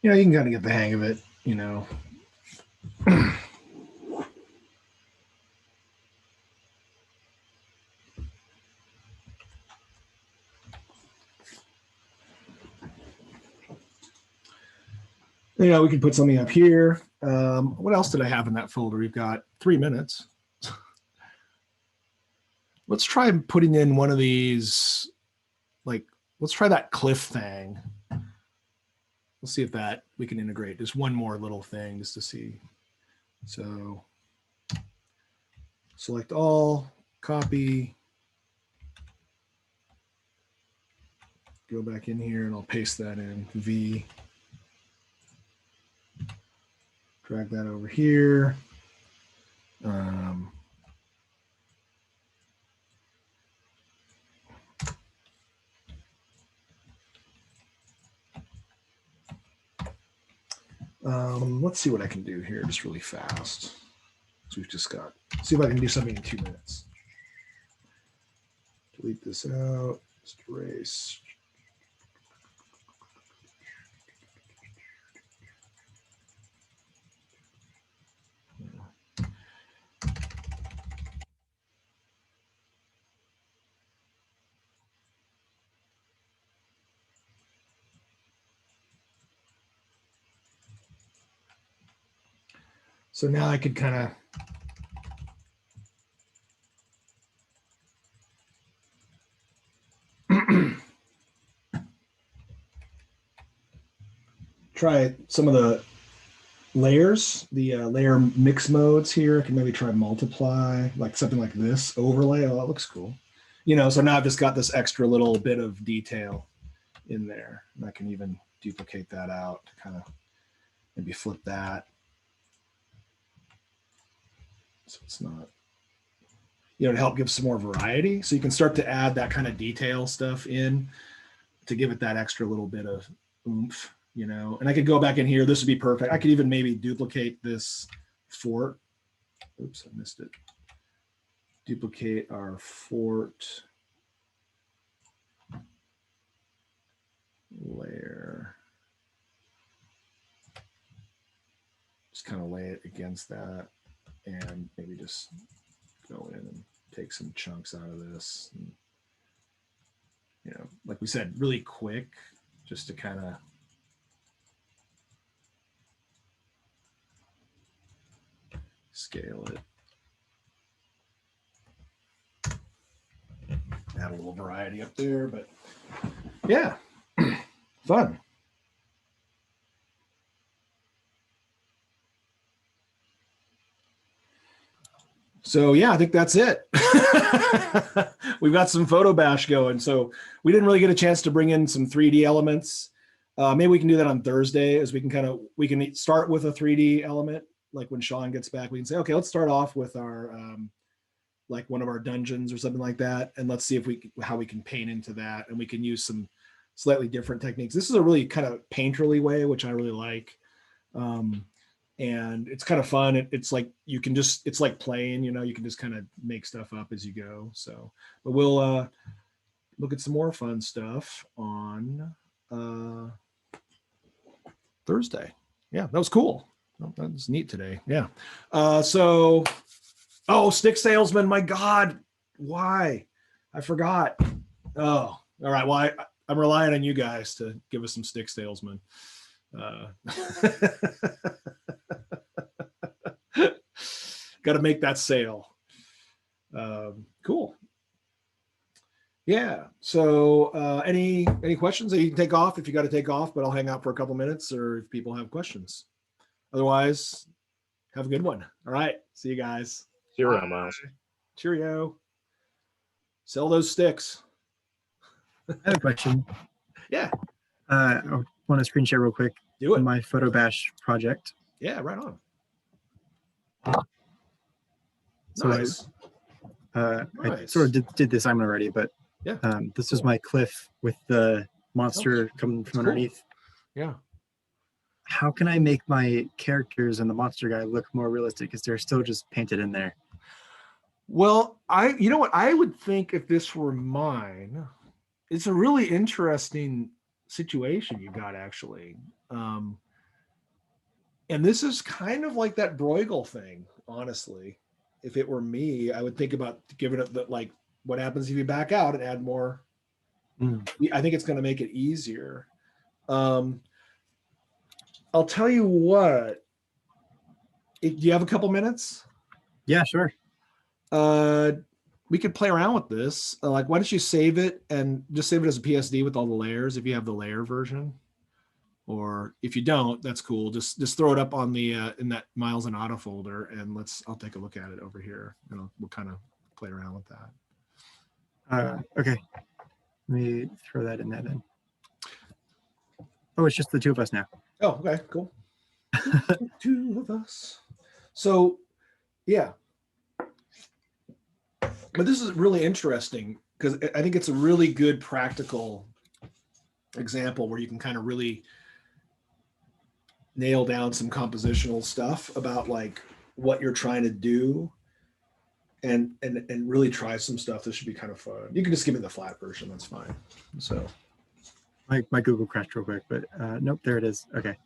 You know, you can kind of get the hang of it, you know. Yeah, we can put something up here. What else did I have in that folder? We've got 3 minutes. Let's try putting in one of these, like, let's try that cliff thing. Let's see if that we can integrate just one more little thing just to see. So select all, copy, go back in here and I'll paste that in V. Drag that over here. Let's see what I can do here just really fast. So we've just got, see if I can do something in 2 minutes. Delete this out, just erase. So now I could kind of try some of the layers, the layer mix modes here. I can maybe try multiply, like something like this, overlay. Oh, that looks cool. You know, so now I've just got this extra little bit of detail in there. And I can even duplicate that out to kind of maybe flip that. So it's not, you know, to help give some more variety. So you can start to add that kind of detail stuff in to give it that extra little bit of oomph, you know. And I could go back in here. This would be perfect. I could even maybe duplicate this fort. Oops, I missed it. Duplicate our fort layer. Just kind of lay it against that and maybe just go in and take some chunks out of this. And, you know, like we said, really quick, just to kind of scale it. Add a little variety up there, but yeah, fun. So yeah, I think that's it. We've got some photo bash going. So we didn't really get a chance to bring in some 3D elements. Maybe we can do that on Thursday, as we can start with a 3D element. Like when Sean gets back, we can say, okay, let's start off with our like one of our dungeons or something like that, and let's see how we can paint into that, and we can use some slightly different techniques. This is a really kind of painterly way, which I really like. And it's kind of fun. It's like it's like playing, you know, you can just kind of make stuff up as you go. So, but we'll look at some more fun stuff on Thursday. Yeah, that was cool. That was neat today. Yeah. So, oh, stick salesman, my God, why? I forgot. Oh, all right. Well, I'm relying on you guys to give us some stick salesman. Got to make that sale. Cool. Yeah. So any questions? You can take off if you got to take off, but I'll hang out for a couple minutes, or if people have questions. Otherwise, have a good one. All right. See you guys. Cheerio, Miles. Cheerio. Sell those sticks. I have a question. Yeah. I want to screen share real quick. Do it. My photo bash project. Yeah, right on. So nice. I sort of did this assignment already, but yeah, this is my cliff with the monster coming from underneath. Cool. Yeah. How can I make my characters and the monster guy look more realistic, because they're still just painted in there? Well, you know what I would think if this were mine, it's a really interesting situation you got, actually. And this is kind of like that Bruegel thing, honestly. If it were me, I would think about giving it the, like, what happens if you back out and add more? I think it's going to make it easier. I'll tell you what. Do you have a couple minutes? Yeah, sure. We could play around with this. Like, why don't you save it and just save it as a PSD with all the layers if you have the layer version, or if you don't, that's cool. Just throw it up on the in that Miles and Auto folder, and I'll take a look at it over here, and we'll kind of play around with that. Okay. Let me throw that in there then. Oh, it's just the two of us now. Oh, okay, cool. Two of us. So, yeah. But this is really interesting, because I think it's a really good practical example where you can kind of really nail down some compositional stuff about like what you're trying to do, and really try some stuff. This should be kind of fun. You can just give me the flat version. That's fine. So my Google crashed real quick, but nope, there it is. Okay.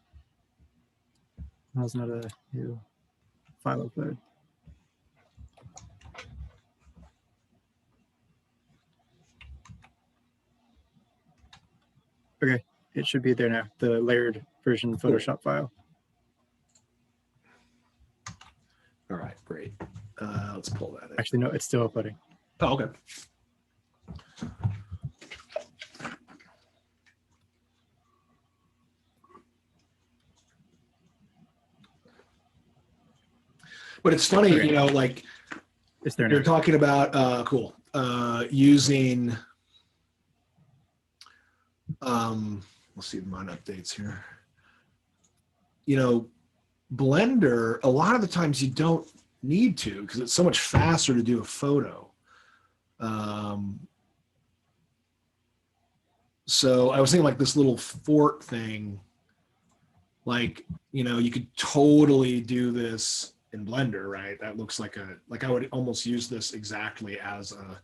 That was not a new file upload. Okay, it should be there now. The layered version Photoshop file. all right, great. Let's pull that in. Actually, no, it's still uploading. Oh, okay. But it's funny, Okay. you know, like It's there you're now. talking about using let's see mine updates here. You know, Blender, a lot of the times you don't need to because it's so much faster to do a photo. So I was thinking like this little fort thing, like, you know, you could totally do this in Blender, right? That looks like I would almost use this exactly as a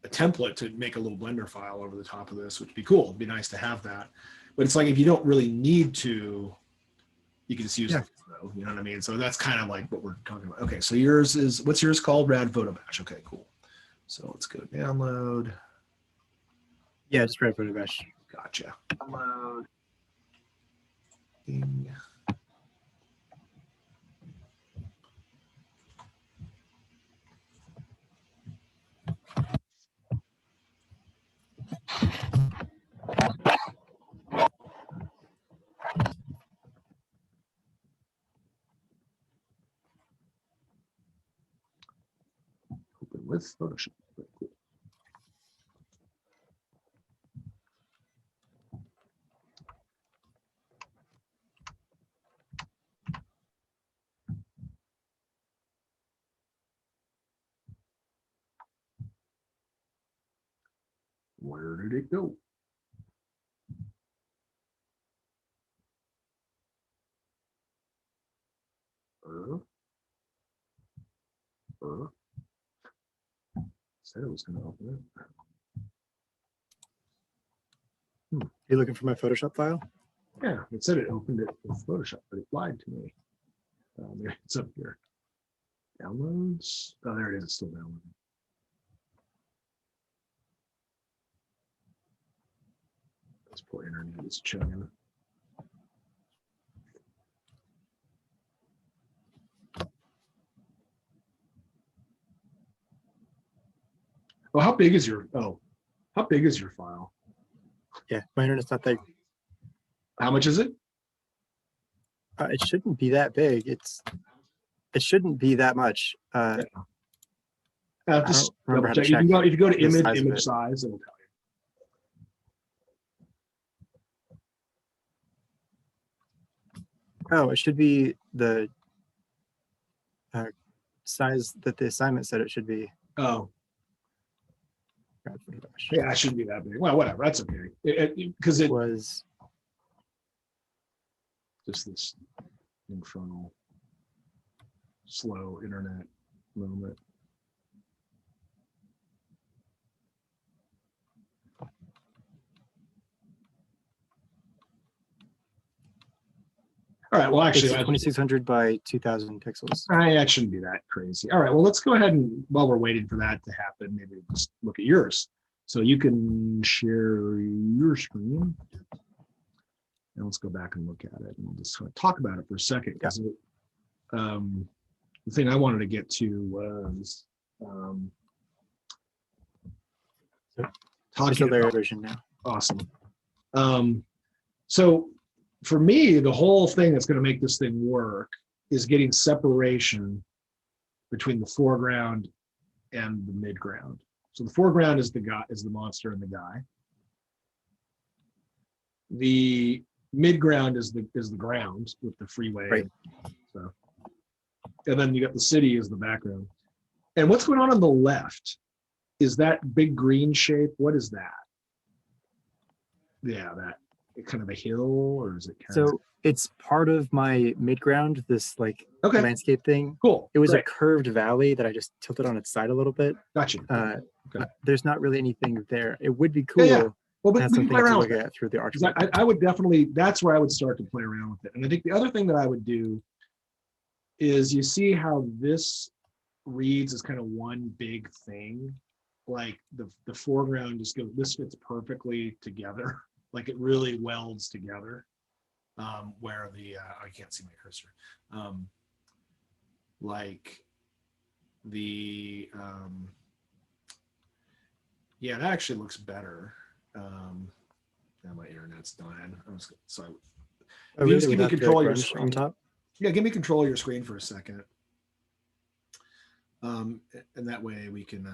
template to make a little Blender file over the top of this, which would be cool. It'd be nice to have that. But it's like, if you don't really need to, you can just use it, though, you know what I mean? So that's kind of like what we're talking about. Okay, so yours is, what's yours called? RADD Photo Bash. Okay, cool. So let's go download. Yeah, just RADD Photo Bash. Gotcha. Download. Ding. Open with Photoshop. Cool. Where did it go? Said it was going to open it. You looking for my Photoshop file? Yeah, it said it opened it with Photoshop, but it lied to me. Maybe it's up here. Downloads. Oh, there it is. It's still downloading. This poor internet is chugging. Well, how big is your? Oh, how big is your file? Yeah, my internet's not that. How much is it? It shouldn't be that big. It shouldn't be that much. Just remember how to check. check If you go to the size of image it. size, it'll tell you. Oh, it should be the size that the assignment said it should be. Oh. Yeah, it shouldn't be that big. Well, whatever. That's okay. Because it was just this infernal slow internet moment. All right. Well, actually, 2600 by 2000 pixels. That shouldn't be that crazy. All right. Well, let's go ahead and while we're waiting for that to happen, maybe just look at yours. So you can share your screen. And let's go back and look at it, and we'll just talk about it for a second. Because the thing I wanted to get to was talking about version now. Awesome. So for me, the whole thing that's going to make this thing work is getting separation between the foreground and the midground. So the foreground is the guy, is the monster and the guy. The midground is the ground with the freeway. Right. So, and then you got the city as the background. And what's going on the left? Is that big green shape? What is that? Yeah, that. kind of a hill, or is it kind of? So it's part of my midground, this like Okay. landscape thing. Cool. It was Great. a curved valley that I just tilted on its side a little bit. Gotcha. Okay. There's not really anything there. It would be cool. Yeah. Well, but to have we can something play to around look with it. at through the 'Cause archway. I would definitely, that's where I would start to play around with it. And I think the other thing that I would do is, you see how this reads as kind of one big thing, like the foreground just goes, this fits perfectly together, like it really welds together. Where the I can't see my cursor, like the yeah, that actually looks better. Now my internet's dying. So Oh, you just really? give me Without the control of your grunge screen on top? Yeah, give me control of your screen for a second. And that way we can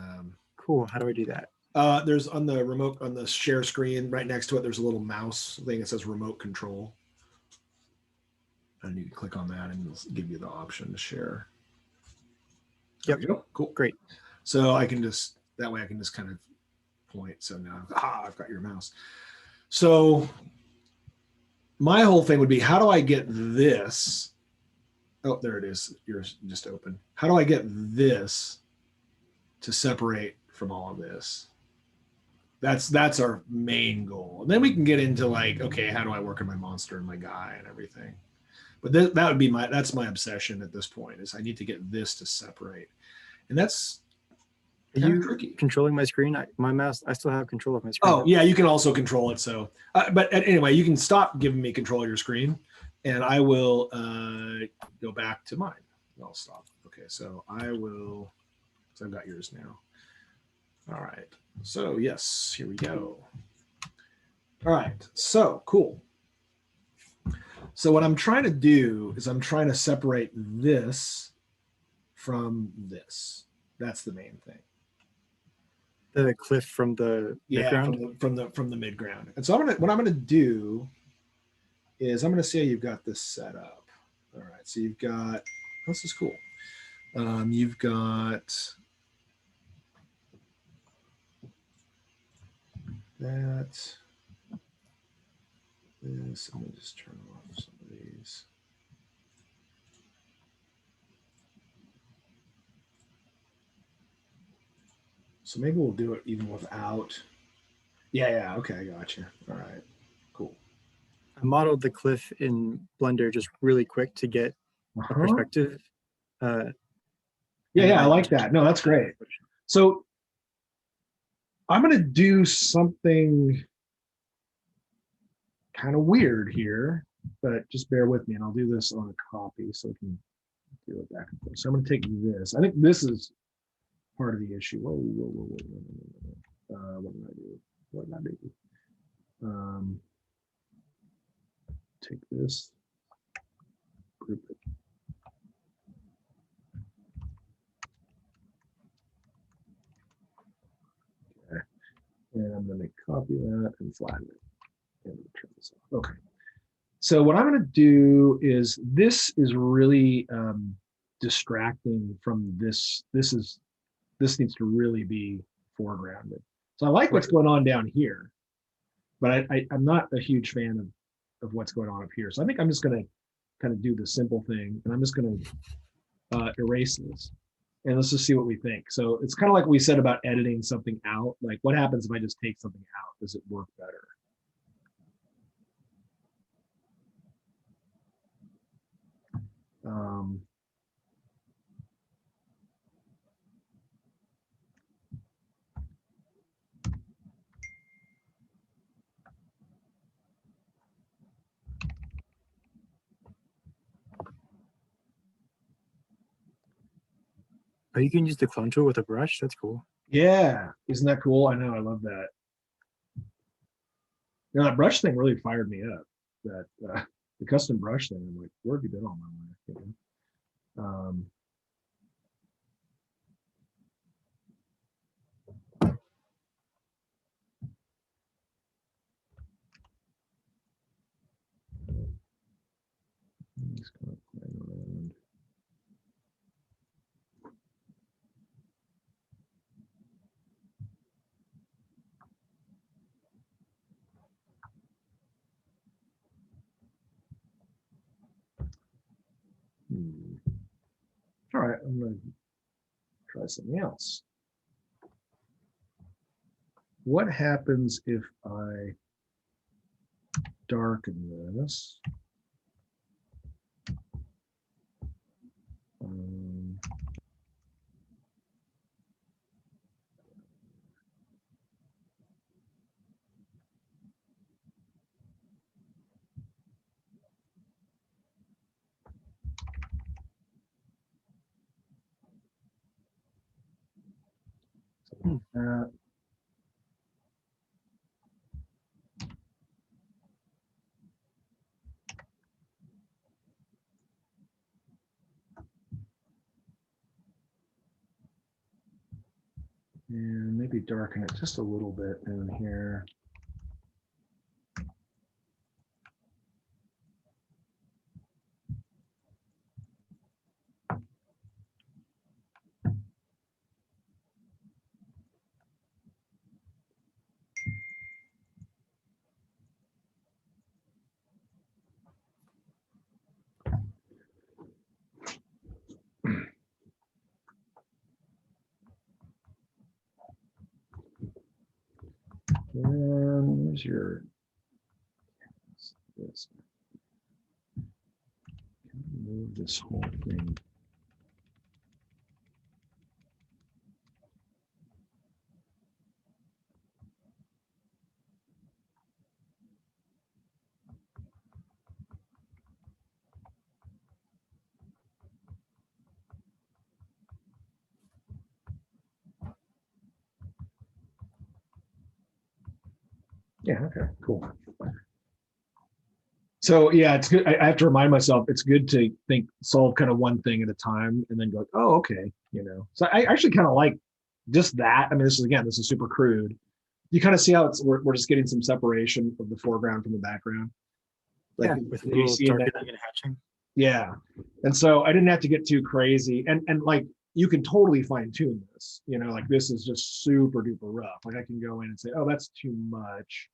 Cool. How do I do that? there's on the remote, on the share screen right next to it, there's a little mouse thing that says remote control. And you can click on that and it'll give you the option to share. Yep. There you go. Cool. Great. So I can just, that way I can just kind of point. So now, I've got your mouse. So my whole thing would be, how do I get this? Oh, there it is. Yours just open. How do I get this to separate from all of this? That's our main goal. And then we can get into like, okay, how do I work on my monster and my guy and everything? But that would be that's my obsession at this point, is I need to get this to separate. And that's tricky. Controlling my screen? My mouse, I still have control of my screen. Oh yeah, you can also control it. So, but anyway, you can stop giving me control of your screen, and I will go back to mine. I'll stop. Okay, so I will. So I've got yours now. All right. So yes, here we go. All right. So cool. So what I'm trying to do is I'm trying to separate this from this. That's the main thing. The cliff from the midground? from the midground. And so what I'm gonna do is I'm gonna say you've got this set up. All right. So you've got, this is cool. You've got that. This, let me just turn off some of these. So maybe we'll do it even without. Yeah, okay, I got you. All right, cool. I modeled the cliff in Blender just really quick to get a perspective. Yeah, I like that. No, that's great. So I'm going to do something kind of weird here, but just bear with me, and I'll do this on a copy so I can do it back and forth. So I'm going to take this. I think this is part of the issue. Whoa. What did I do? Take this, group it. Okay. And I'm going to copy that and flatten it. And turn this off. Okay. So what I'm going to do is, this is really distracting from this. This needs to really be foregrounded. So I like what's going on down here, but I'm not a huge fan of what's going on up here. So I think I'm just going to kind of do the simple thing, and I'm just going to erase this, and let's just see what we think. So it's kind of like we said about editing something out. Like, what happens if I just take something out? Does it work better? Oh, you can use the clone tool with a brush? That's cool. Yeah, isn't that cool? I know, I love that. You know, that brush thing really fired me up. That the custom brush thing, I'm like, where have you been all my life? You know? Just kind of playing around. All right, I'm going to try something else. What happens if I darken this? That. And maybe darken it just a little bit in here. And where's your this? Move this whole thing. Yeah, okay, cool. So yeah, it's good. I have to remind myself it's good to solve kind of one thing at a time and then go, oh, okay, So I actually kind of like just that. I mean, this is super crude. You kind of see how we're just getting some separation of the foreground from the background. Like with a little darkening and hatching. Yeah. And so I didn't have to get too crazy. And like you can totally fine tune this, like this is just super duper rough. Like I can go in and say, oh, that's too much.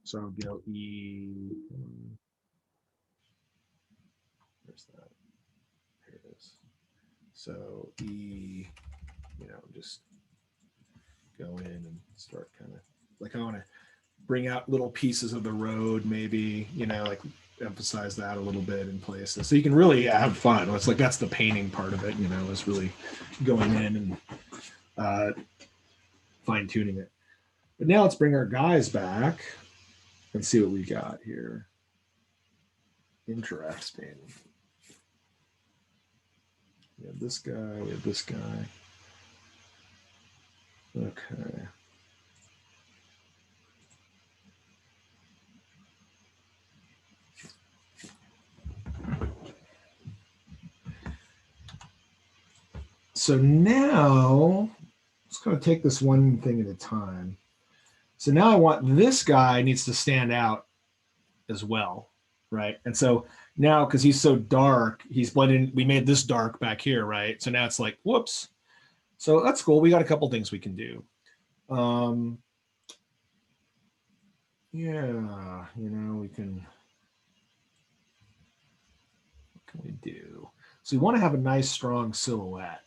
So I'll go E. Where's that? Here it is. So E, just go in and start kind of like I want to bring out little pieces of the road, maybe, like emphasize that a little bit in places. So you can really have fun. It's like that's the painting part of it, is really going in and fine tuning it. But now let's bring our guys back and see what we got here. Interesting. We have this guy, we have this guy. Okay. So now, let's kind of take this one thing at a time. So now I want this guy needs to stand out as well, right? And so now, because he's so dark, he's blended. We made this dark back here, right? So now it's like, whoops. So that's cool. We got a couple things we can do. Yeah, we can. What can we do? So we want to have a nice, strong silhouette,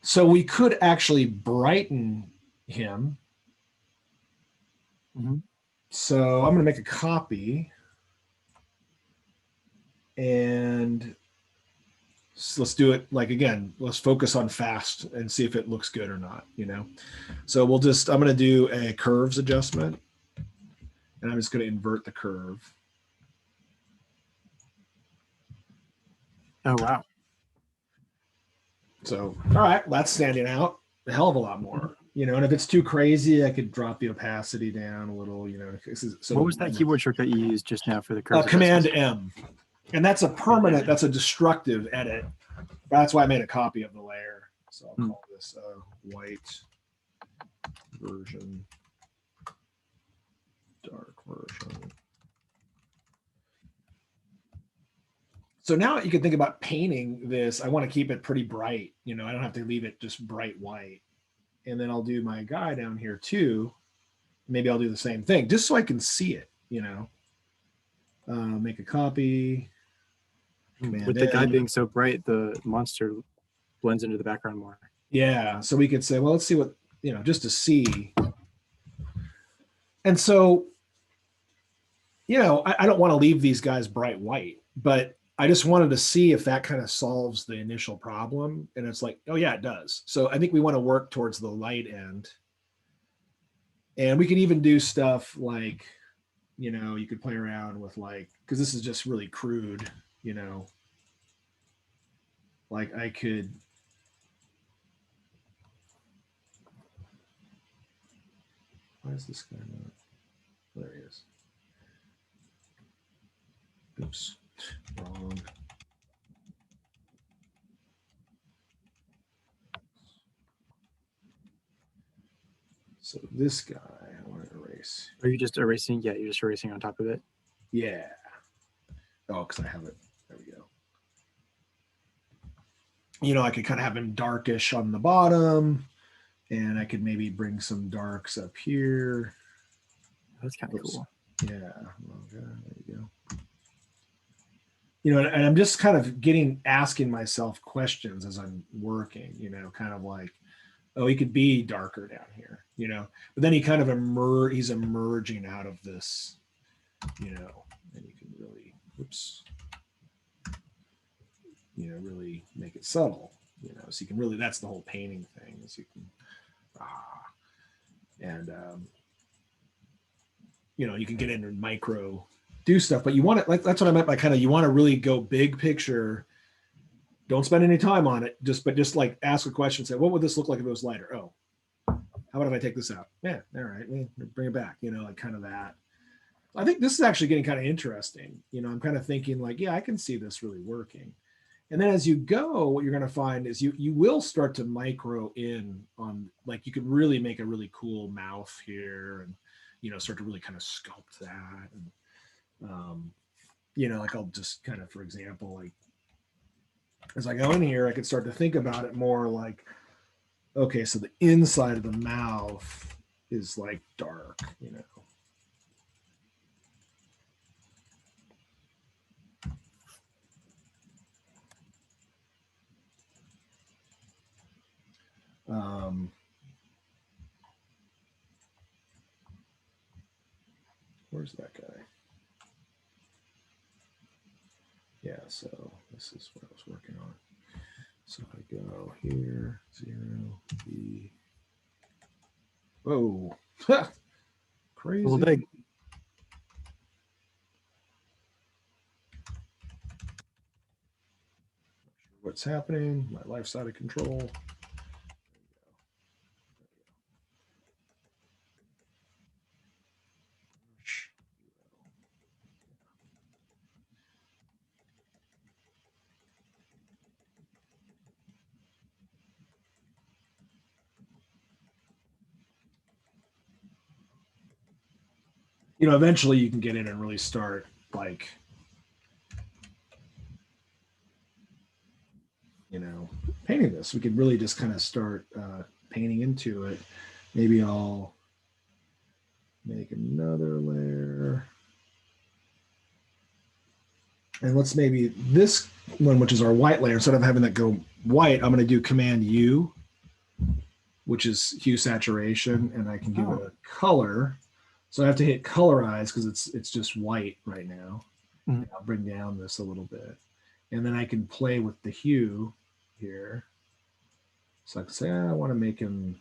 So we could actually brighten him. Mm-hmm. So I'm going to make a copy and so let's do it like, again, let's focus on fast and see if it looks good or not, So I'm going to do a curves adjustment and I'm just going to invert the curve. Oh, wow. So, all right, that's standing out a hell of a lot more, and if it's too crazy, I could drop the opacity down a little, So what was that keyboard shortcut you used just now for the curves? Command M. And that's a permanent, that's a destructive edit. That's why I made a copy of the layer. So I'll call this white version, dark version. So now you can think about painting this. I want to keep it pretty bright. I don't have to leave it just bright white. And then I'll do my guy down here too. Maybe I'll do the same thing just so I can see it, Make a copy. With the guy being so bright, the monster blends into the background more. Yeah, so we could say, well, let's see what, just to see. And so, I don't want to leave these guys bright white, but I just wanted to see if that kind of solves the initial problem. And it's like, oh yeah, it does. So I think we want to work towards the light end. And we could even do stuff like, you could play around with because this is just really crude, like I could, why is this guy not, there he is. Oops, wrong. So this guy, I want to erase. Are you just erasing? Yeah, you're just erasing on top of it. Yeah. Oh, because I have it. There we go. I could kind of have him darkish on the bottom, and I could maybe bring some darks up here. That's kind of cool. Yeah. Well, there you go. And I'm just kind of asking myself questions as I'm working, kind of like, oh, he could be darker down here, but then he kind of he's emerging out of this, and you can really, really make it subtle, so you can really, that's the whole painting thing, is you can, you can get into micro do stuff, but you want it, like, that's what I meant by kind of, you want to really go big picture. Don't spend any time on it. Just like ask a question. Say, what would this look like if it was lighter? Oh, how about if I take this out? Yeah, all right, bring it back. Like kind of that. I think this is actually getting kind of interesting. I'm kind of thinking like, yeah, I can see this really working. And then as you go, what you're going to find is you will start to micro in on, like, you could really make a really cool mouth here, and start to really kind of sculpt that. And like I'll just kind of, for example, like, as I go in here, I could start to think about it more like, okay, so the inside of the mouth is like dark, where's that guy? Yeah, so this is what I was working on. So I go here, 0, B. Whoa, crazy. A little big. What's happening? My life's out of control. Eventually you can get in and really start like, painting this. We could really just kind of start painting into it. Maybe I'll make another layer. And let's maybe this one, which is our white layer, instead of having that go white, I'm going to do Command U, which is hue saturation, and I can give it a color. So I have to hit colorize because it's just white right now. Mm-hmm. I'll bring down this a little bit. And then I can play with the hue here. So I can say, I want to make him,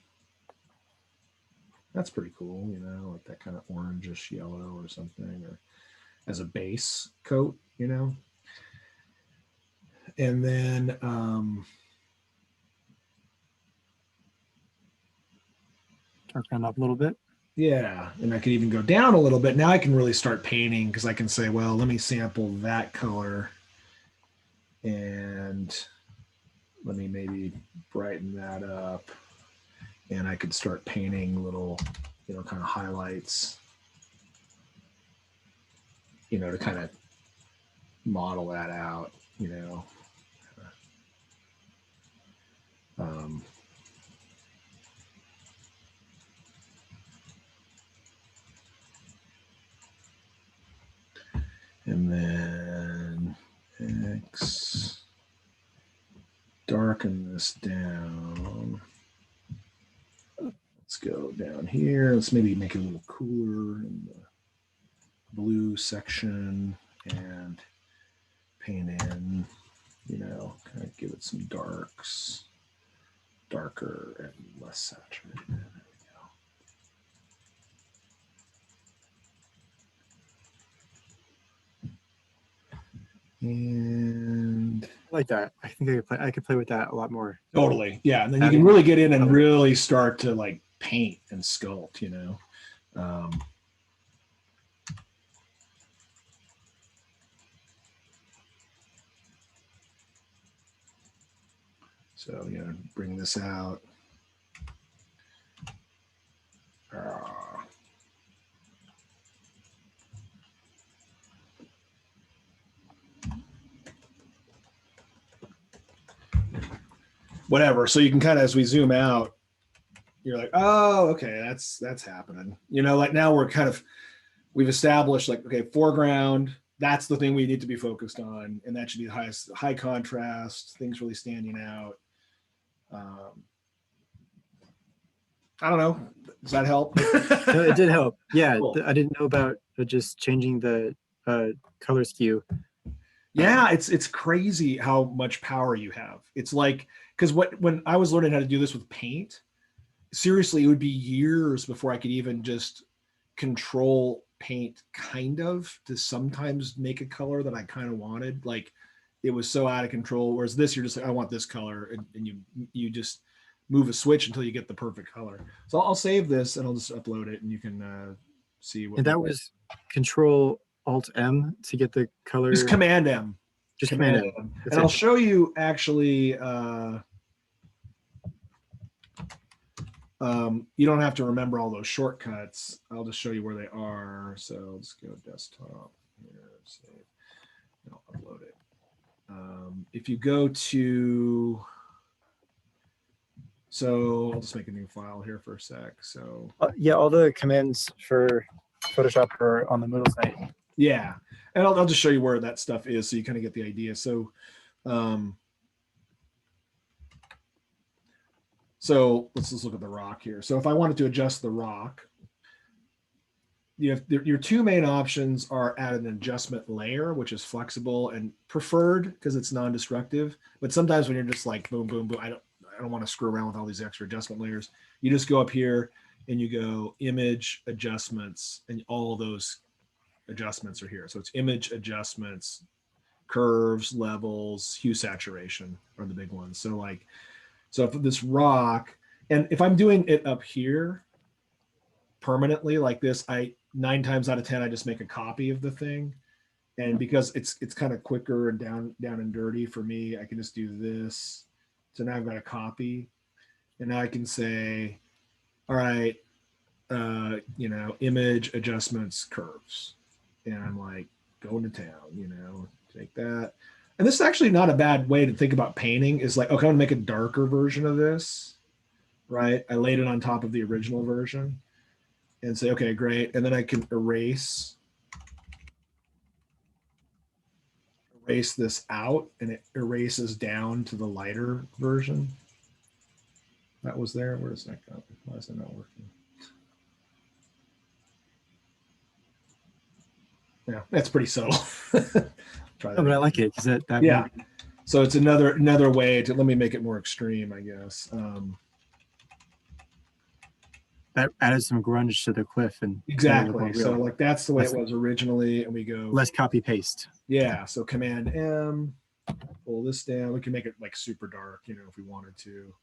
that's pretty cool, like that kind of orangish yellow or something, or as a base coat, And then darken up a little bit. Yeah, and I could even go down a little bit. Now I can really start painting because I can say, well, let me sample that color and let me maybe brighten that up. And I could start painting little, kind of highlights, to kind of model that out, And And then X, darken this down. Let's go down here. Let's maybe make it a little cooler in the blue section and paint in, you know, kind of give it some darks, darker and less saturated. There we go. And I like that. I think I could play with that a lot more. totally. Yeah. And then you can really get in and really start to like paint and sculpt, you know. So, you know, bring this out. Whatever. So you can kind of, as we zoom out, you're like, oh, okay, that's happening. You know, like now we've established like, okay, foreground, that's the thing we need to be focused on. And that should be the highest, high contrast, things really standing out. I don't know. Does that help? No, it did help. Yeah. Cool. I didn't know about just changing the color scheme. Yeah, it's crazy how much power you have. It's like, because when I was learning how to do this with paint, seriously, it would be years before I could even just control paint kind of to sometimes make a color that I kind of wanted. Like it was so out of control. Whereas this, you're just like, I want this color, and you just move a switch until you get the perfect color. So I'll save this and I'll just upload it, and you can see what. And that was Control Alt M to get the color. Just Command M. Just Command M. And I'll show you actually. You don't have to remember all those shortcuts. I'll just show you where they are. So let's go desktop here, save, and I'll upload it. If you go to, so I'll just make a new file here for a sec. So yeah, all the commands for Photoshop are on the Moodle site. Yeah, and I'll just show you where that stuff is so you kind of get the idea. So let's just look at the rock here. So if I wanted to adjust the rock, you have your two main options are add an adjustment layer, which is flexible and preferred because it's non-destructive. But sometimes when you're just like boom, boom, boom, I don't want to screw around with all these extra adjustment layers. You just go up here and you go image adjustments, and all those adjustments are here. So it's image adjustments, curves, levels, hue, saturation are the big ones. So like, so if this rock, and if I'm doing it up here permanently like this, 9 times out of 10, I just make a copy of the thing. And because it's kind of quicker and down and dirty for me, I can just do this. So now I've got a copy, and now I can say, all right, you know, image adjustments, curves. And I'm like, going to town, you know, take that. And this is actually not a bad way to think about painting, is like, okay, I'm gonna make a darker version of this, right? I laid it on top of the original version and say, okay, great. And then I can erase this out, and it erases down to the lighter version. That was there. Where does that go? Why is it not working? Yeah, that's pretty subtle. Try that. Oh, but I like it because that yeah. So it's another way to, let me make it more extreme, I guess. That added some grunge to the cliff, and exactly. So like that's the way it was originally, and we go less copy paste. Yeah. So Command M, pull this down. We can make it like super dark, you know, if we wanted to.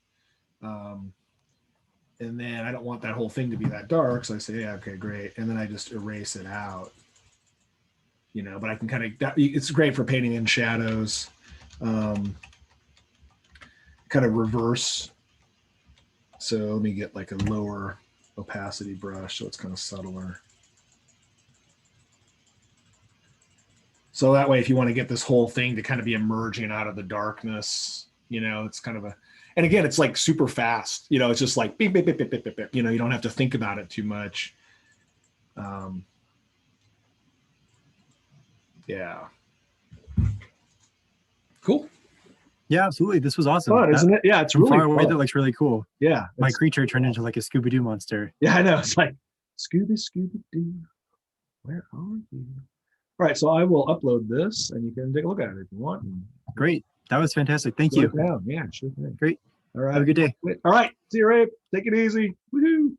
And then I don't want that whole thing to be that dark, so I say, yeah, okay, great. And then I just erase it out. You know, but I can kind of, it's great for painting in shadows, kind of reverse. So let me get like a lower opacity brush so it's kind of subtler. So that way, if you want to get this whole thing to kind of be emerging out of the darkness, you know, it's kind of a, and again, it's like super fast, you know, it's just like beep, beep, beep, beep, beep, beep, beep. You know, you don't have to think about it too much. Yeah. Cool. Yeah, absolutely. This was awesome. Fun, isn't it? Yeah, it's from really far away. fun. That looks really cool. Yeah. My creature turned into like a Scooby-Doo monster. Yeah, I know. It's like Scooby-Doo. Where are you? All right, so I will upload this, and you can take a look at it if you want. Great. That was fantastic. Thank Put you. it down. Yeah, sure thing. Great. All right. Have a good day. All right. See you, Ray. Take it easy. Woohoo.